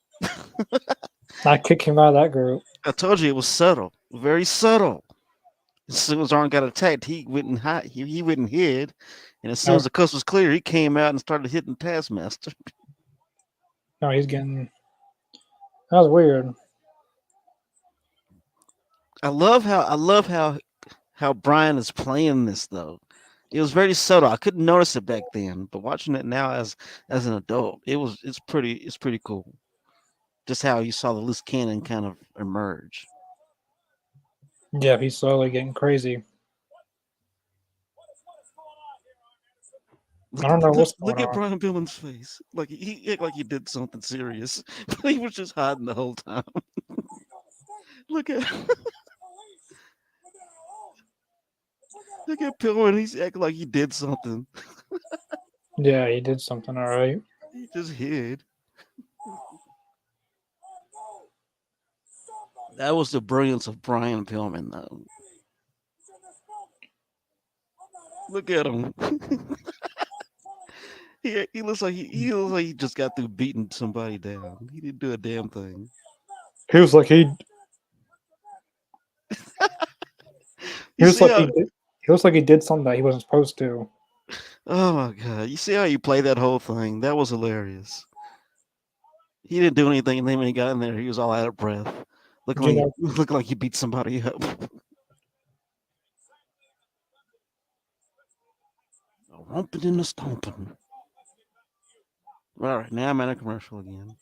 Not kick him out of that group. I told you it was subtle, very subtle. As soon as Arn got attacked, he went and hid. He went and hid, and as soon No, as the coast was clear, he came out and started hitting Taskmaster. no, he's getting. That was weird. I love how Brian is playing this though. It was very subtle. I couldn't notice it back then, but watching it now as an adult, it's pretty cool. Just how you saw the loose cannon kind of emerge. Yeah, he's slowly getting crazy. I don't know what's going Look at on. Brian Pillman's face. Like he act like he did something serious, but he was just hiding the whole time. Look at look at Pillman. He's acting like he did something. Yeah, he did something all right. He just hid. That was the brilliance of Brian Pillman, though. Look at him. He looks like he looks like he just got through beating somebody down. He didn't do a damn thing. He was like he he You was see like how? he looks like he did something that he wasn't supposed to. Oh my god! You see how you play that whole thing? That was hilarious. He didn't do anything, and then when he got in there, he was all out of breath, You know, looking like he beat somebody up. Romping and a stomping. All right, now I'm at a commercial again.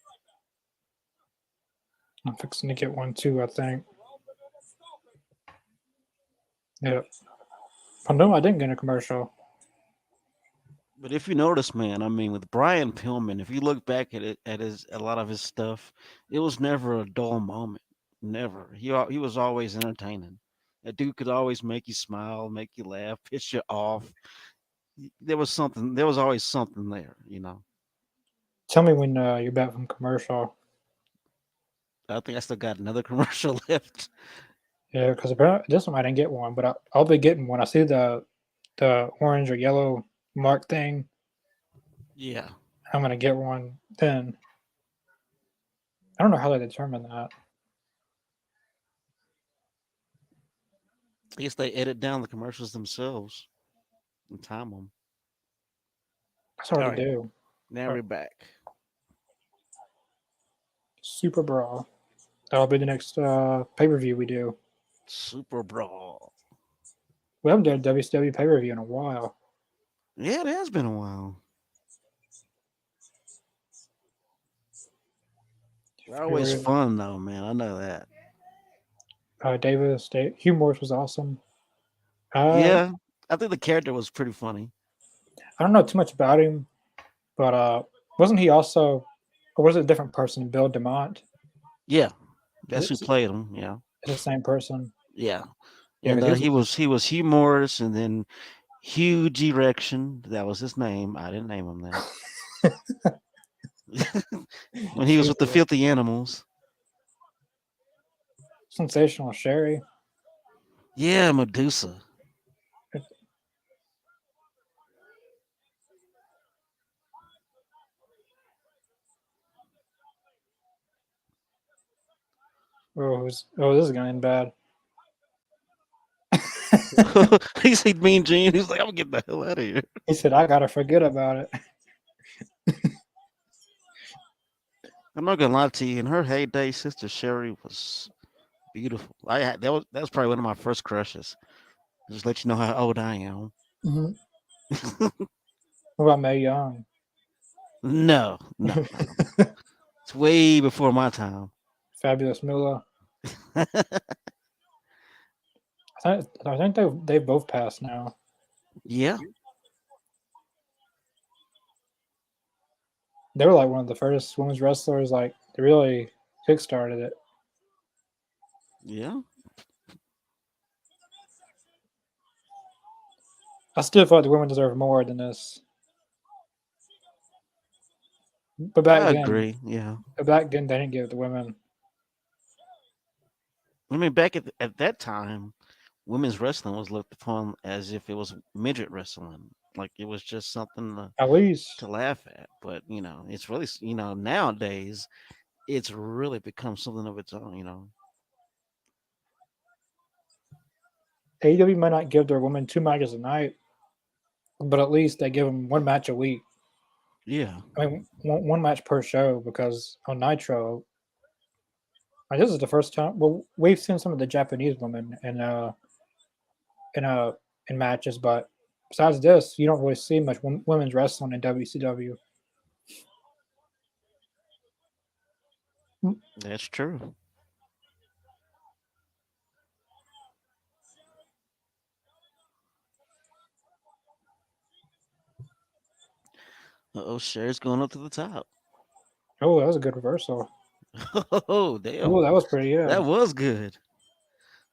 I'm fixing to get one too. I think. Yeah. Oh no, I didn't get a commercial. But if you notice, man, I mean, with Brian Pillman, if you look back at it, at his a lot of his stuff, it was never a dull moment. Never. He was always entertaining. That dude could always make you smile, make you laugh, piss you off. There was something. There was always something there. You know. Tell me when you're back from commercial. I think I still got another commercial left. Yeah, because this one I didn't get one, but I'll be getting one. I see the orange or yellow mark thing. Yeah. I'm gonna get one then. I don't know how they determine that. I guess they edit down the commercials themselves and time them. That's hard All to right. do. Now But we're back. Super Brawl. That'll be the next pay per view we do. Super Brawl. We haven't done a WCW pay per view in a while. Yeah, it has been a while. They're always February. fun though, man. I know that. Hugh Morris was awesome. Uh, Yeah, I think the character was pretty funny. I don't know too much about him, but wasn't he also, or was it a different person? Bill DeMont? Yeah, Is that's who it played him. Yeah, the same person? yeah, Yeah, and because he was. he was Hugh Morris, and then Huge Erection. That was his name. I didn't name him that. When he was with the Shoot, Filthy Animals. sensational Sherry. Yeah, Medusa. This is gonna end bad. He said Mean Gene. He's like, I'm gonna get the hell out of here. He said, "I gotta forget about it." I'm not gonna lie to you. In her heyday, Sister Sherry was beautiful. That was probably one of my first crushes. Just let you know how old I am. Mhm. What about Mae Young? No, no, no. It's way before my time. Fabulous Moolah. I think they've both passed now. Yeah, They were like one of the first women's wrestlers. Like they really kickstarted it. yeah. I still feel like the women deserve more than this. But I agree. Yeah. back then they didn't give the women. I mean, back at that time, women's wrestling was looked upon as if it was midget wrestling. Like it was just something At least to laugh at. But, it's really, nowadays, it's really become something of its own, AEW might not give their women 2 matches a night, but at least they give them 1 match a week. Yeah. I mean, one match per show because on Nitro, like, this is the first time. Well, we've seen some of the Japanese women in in matches, but besides this, you don't really see much women's wrestling in WCW. That's true. Oh, Sherry's going up to the top. Oh, that was a good reversal. Oh, Oh, damn. that was pretty good. That was good.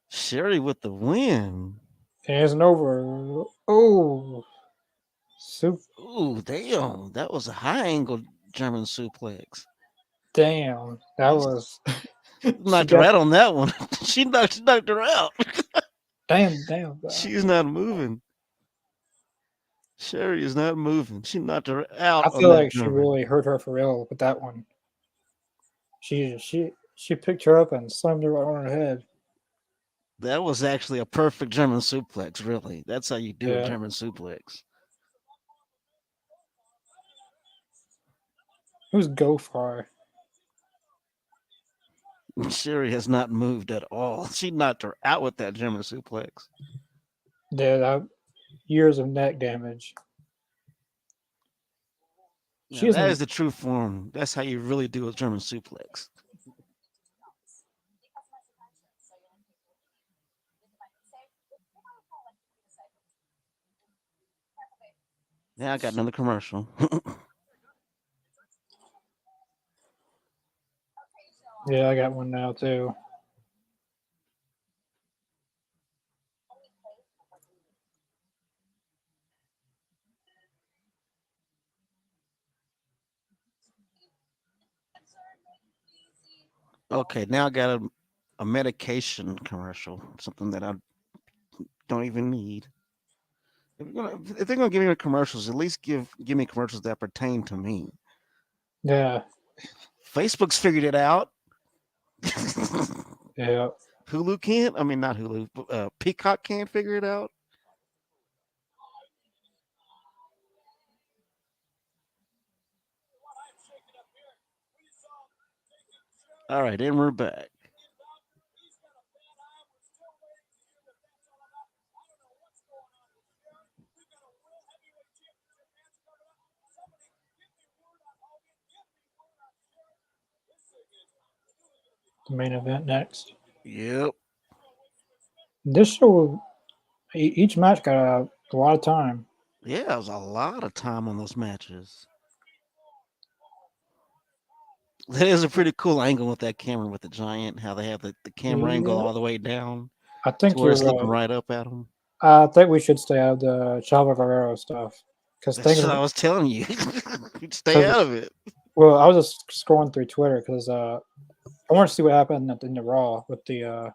Sherry with the win. And it isn't over. Oh, soup. Ooh, damn. That was a high angle German suplex. Damn, that You was. She knocked her got. out on that one. She knocked her out. Damn. She's not moving. Sherry is not moving. She knocked her out I on feel that like she German. really hurt her for real with that one. She picked her up and slammed her right on her head. That was actually a perfect German suplex, really. That's how you do a Yeah, German suplex. it was go far. Sherry has not moved at all. She knocked her out with that German suplex. Yeah, years of neck damage. Now She that is isn't. the true form. That's how you really do a German suplex. Yeah, I got another commercial. Yeah, I got one now too. Okay, now I got a medication commercial, something that I don't even need. If they're gonna give me commercials, at least give me commercials that pertain to me. Yeah, Facebook's figured it out. yeah. Hulu can't. I mean, not Hulu. Peacock can't figure it out. All right, and we're back. The main event next. Yep. This show, each match got a lot of time. Yeah, it was a lot of time on those matches. That is a pretty cool angle with that camera with the giant. How they have the camera angle Yeah, all the way down I to think where you're it's looking right. right up at them. I think we should stay out of the Chavo Guerrero stuff because That's things. what I was telling you. You'd stay Because out of it. well, I was just scrolling through Twitter because I want to see what happened in the Raw with the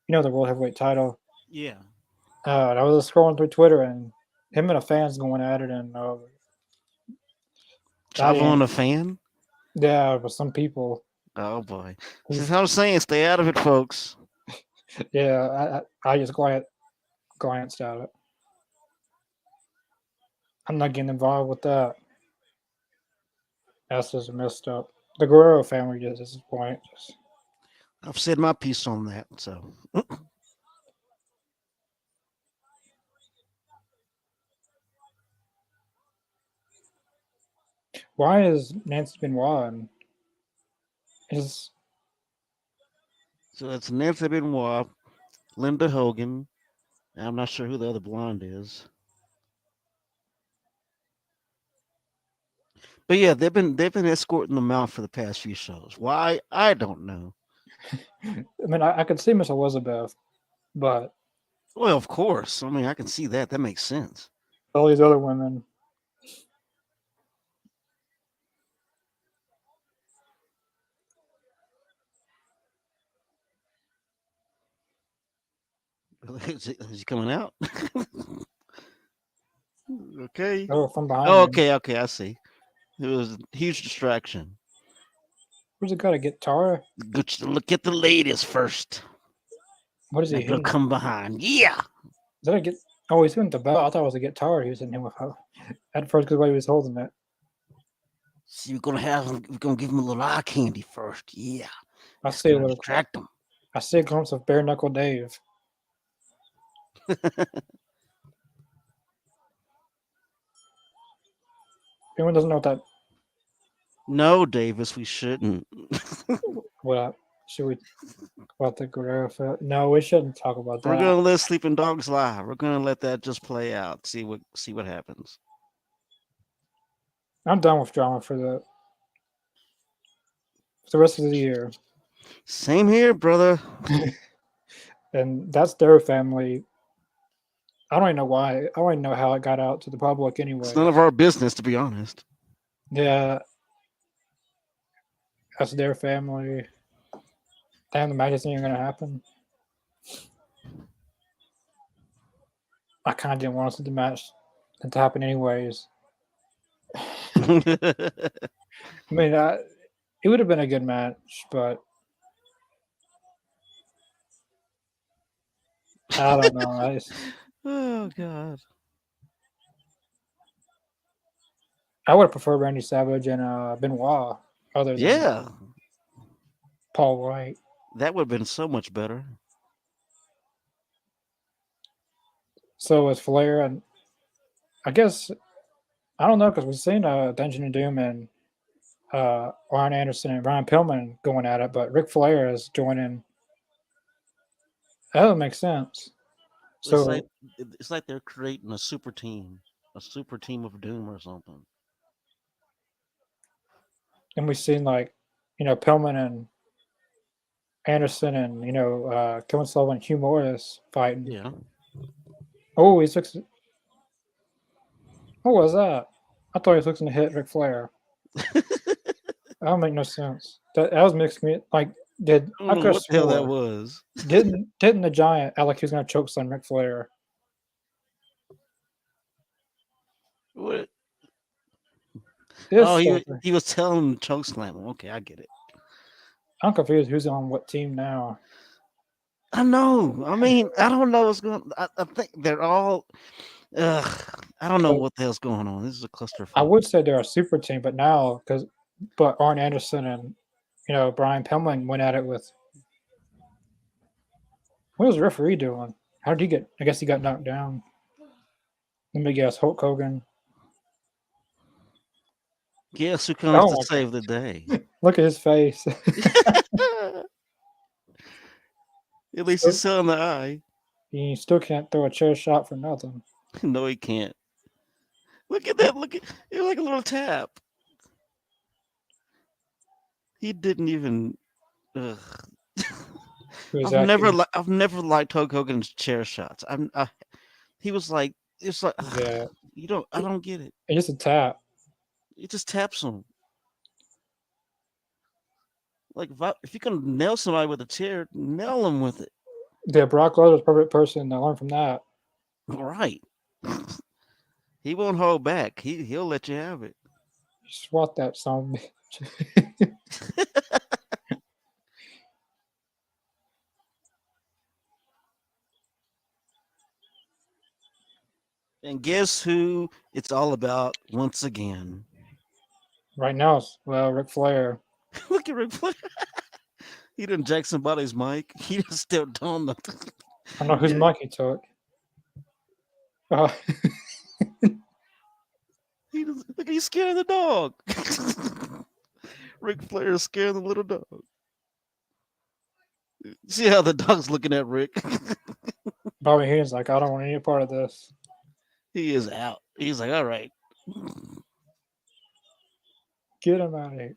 the World Heavyweight title. Yeah. And I was just scrolling through Twitter and him and the fans going at it, and I Chavo didn't. and a fan. Yeah, but some people. Oh boy. This is Who's, what I'm saying. Stay out of it, folks. yeah, I just glanced at it. I'm not getting involved with that. That's just messed up. The Guerrero family just at this point. Just, I've said my piece on that. So why is Nancy Benoit and is so it's Nancy Benoit, Linda Hogan. I'm not sure who the other blonde is. But yeah, they've been escorting them out for the past few shows. Why? I don't know. I mean, I could see Miss Elizabeth, but Well, of course. I mean, I can see that. That makes sense. all these other women. Is he coming out? Okay. Oh, from behind Oh, him. okay, okay. I see. It was a huge distraction. Where's it got a guitar? Look at the ladies first. What is he That girl hitting? come behind. Yeah. Is that a get? Oh, he's hitting the bell. I thought it was a guitar. He was hitting him with at first because the way he was holding it. See, we're gonna give him a little eye candy first. Yeah. I That's see a gonna little. distract him. I see a glimpse of bare knuckle Dave. Anyone doesn't know what that. No, Davis, we shouldn't. What should we about the Guerrero film? No, we shouldn't talk about We're that. gonna let sleeping dogs lie. We're gonna let that just play out. See what happens. I'm done with drama for the rest of the year, Same here, brother. and that's their family. I don't even know why. I don't even know how it got out to the public It's anyway. none of our business, to be honest. Yeah, that's their family. Damn, the match isn't even gonna happen. I kind of didn't want to see the match to happen anyways. I mean, it would have been a good match, but I don't know. Oh God. I would have preferred Randy Savage and Benoit other than Yeah, Paul White. that would have been so much better. So was Flair, and I guess I don't know because we've seen Dungeon and Doom and Arn Anderson and Ryan Pillman going at it, but Ric Flair is joining. That would make sense. It's like So it's like they're creating a super team. a super team of doom or something. And we've seen like, Pillman and Anderson and Kevin Sullivan and Hugh Morris fighting. Yeah. Oh, he's fixing. What was that? I thought he was fixing to hit Ric Flair. That don't make no sense. That was mixed me. Like, I don't I know could have what the hell that swore was. didn't the Giant act like he was gonna choke slam Ric Flair? What? This Oh, stuff. he was telling him to choke slam him. Okay, I get it. I'm confused. Who's on what team now? I know. I mean, I don't know what's going. I think they're all. I don't know 'Cause what the hell's going on. This is a I clusterfuck. would say they're a super team, but now but Arn Anderson and Brian Pillman went at it with. What was the referee doing? How did he get? I guess he got knocked down. Let me guess. Hulk Hogan. Guess who comes Oh to my save the day? god! Look at his face. At least he's Still, still in the eye. he still can't throw a chair shot for nothing. No, he can't. Look at that. Look at it, like a little tap. He didn't even. Ugh. He was acting. I've never liked Hulk Hogan's chair shots. He was like, it's like, Yeah, you don't. I don't get it. it's just a tap. It just taps him. Like if you can nail somebody with a chair, nail them with it. Yeah, Brock Lesnar's a perfect person to learn from that. Right. He won't hold back. He'll let you have it. Swat that son of a bitch. And guess who it's all about once again? Right now, Ric Flair. Look at Ric Flair. He didn't jack somebody's mic. He just stepped on the. I don't know whose Yeah, mic he took. Uh, look, he's scaring the dog. Ric Flair is scaring the little dog. See how the dog's looking at Rick? Bobby Heenan's like, I don't want any part of this. He is out. He's like, all right. Get him out of here.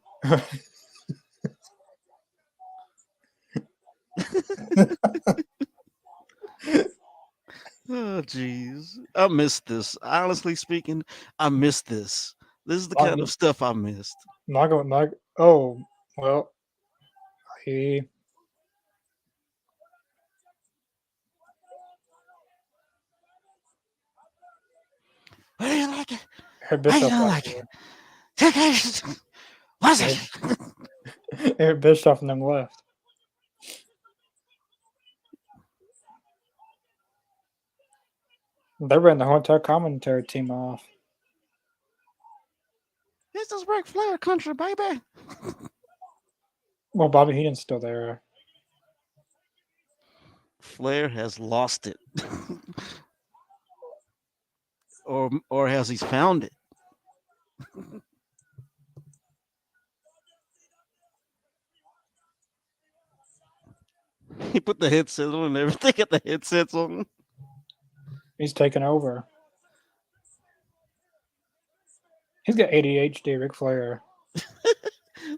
Oh, jeez. I missed this. Honestly speaking, I missed this. This is the kind of stuff I missed. Oh, well, he. How do you like it? Eric How you Bischoff don't out like there. it? What's Eric, it? Eric Bischoff and them left. They ran the whole entire commentary team off. This is Ric Flair country, baby. Well, Bobby Heenan's still there. Flair has lost it. or has he found it? He put the headset on and everything. Got the headsets on. He's taking over. He's got ADHD, Ric Flair.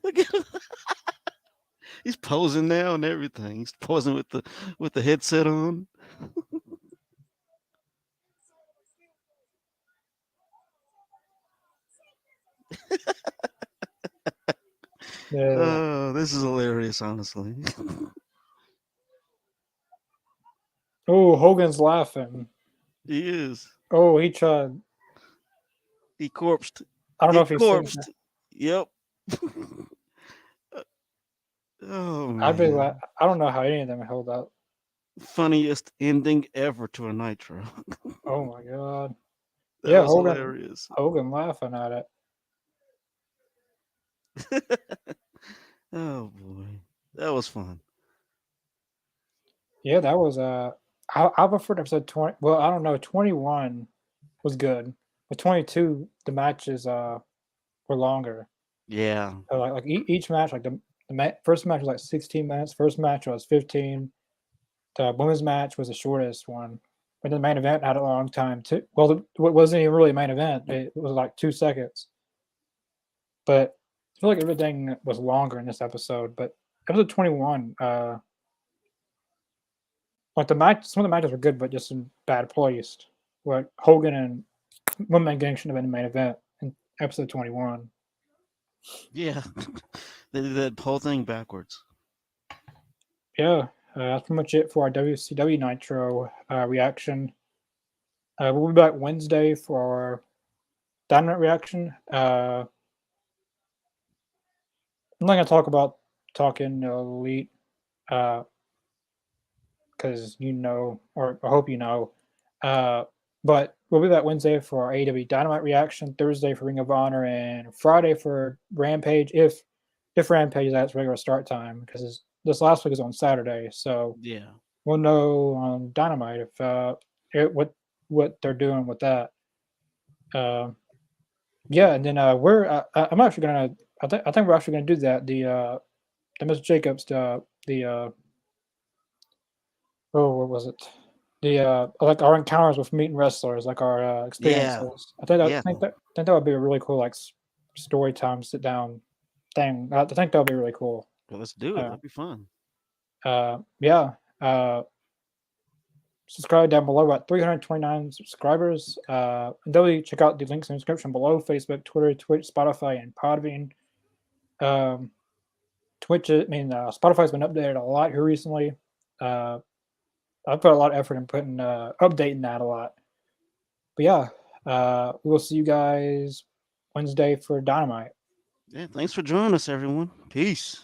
Look at him. He's posing now and everything. He's posing with the headset on. Yeah. Oh, this is hilarious, honestly. Oh, Hogan's laughing. He is. Oh, he tried. He corpsed. I don't know He if he's seen it. corpsed. Yep. Oh I'd be man. like, I don't know how any of them held up. Funniest ending ever to a Nitro. Oh my god. That Yeah, was hilarious. Hogan laughing at it. Oh boy. That was fun. Yeah, that was I preferred episode 20. Well, I don't know. 21 was good, but 22 the matches were longer. Yeah. Like each match, like first match was like 16 minutes. First match was 15. The women's match was the shortest one. And the main event had a long time too. Well, it wasn't even really a main event. It was like 2 seconds. But I feel like everything was longer in this episode. But episode 21, like the match, some of the matches were good, but just in bad placed. What Hogan and Woman Gang should have been the main event in episode 21. Yeah, they did that whole thing backwards. Yeah, that's pretty much it for our WCW Nitro reaction. We'll be back Wednesday for our Dynamite reaction. I'm not gonna talk about talking Elite because or I hope you know. Uh, but we'll be back Wednesday for our AEW Dynamite reaction, Thursday for Ring of Honor, and Friday for Rampage. If Rampage is at its regular start time, because this last week is on Saturday, so Yeah. we'll know on Dynamite if what they're doing with that. Uh, yeah, and then I'm actually gonna I think we're actually gonna do that the Mr. Jacobs the oh what was it like our encounters with meeting wrestlers, like our Yeah. experiences. Yeah. I think that would be a really cool like story time sit down thing. I think that would be really cool. Well, let's do it. Uh, That'd be fun. yeah. Subscribe down below. We're at 329 subscribers. And definitely check out the links in the description below: Facebook, Twitter, Twitch, Spotify, and Podbean. Um, Spotify's been updated a lot here recently. Uh, I put a lot of effort in putting updating that a lot. But yeah, we will see you guys Wednesday for Dynamite. Yeah. Thanks for joining us, everyone. Peace.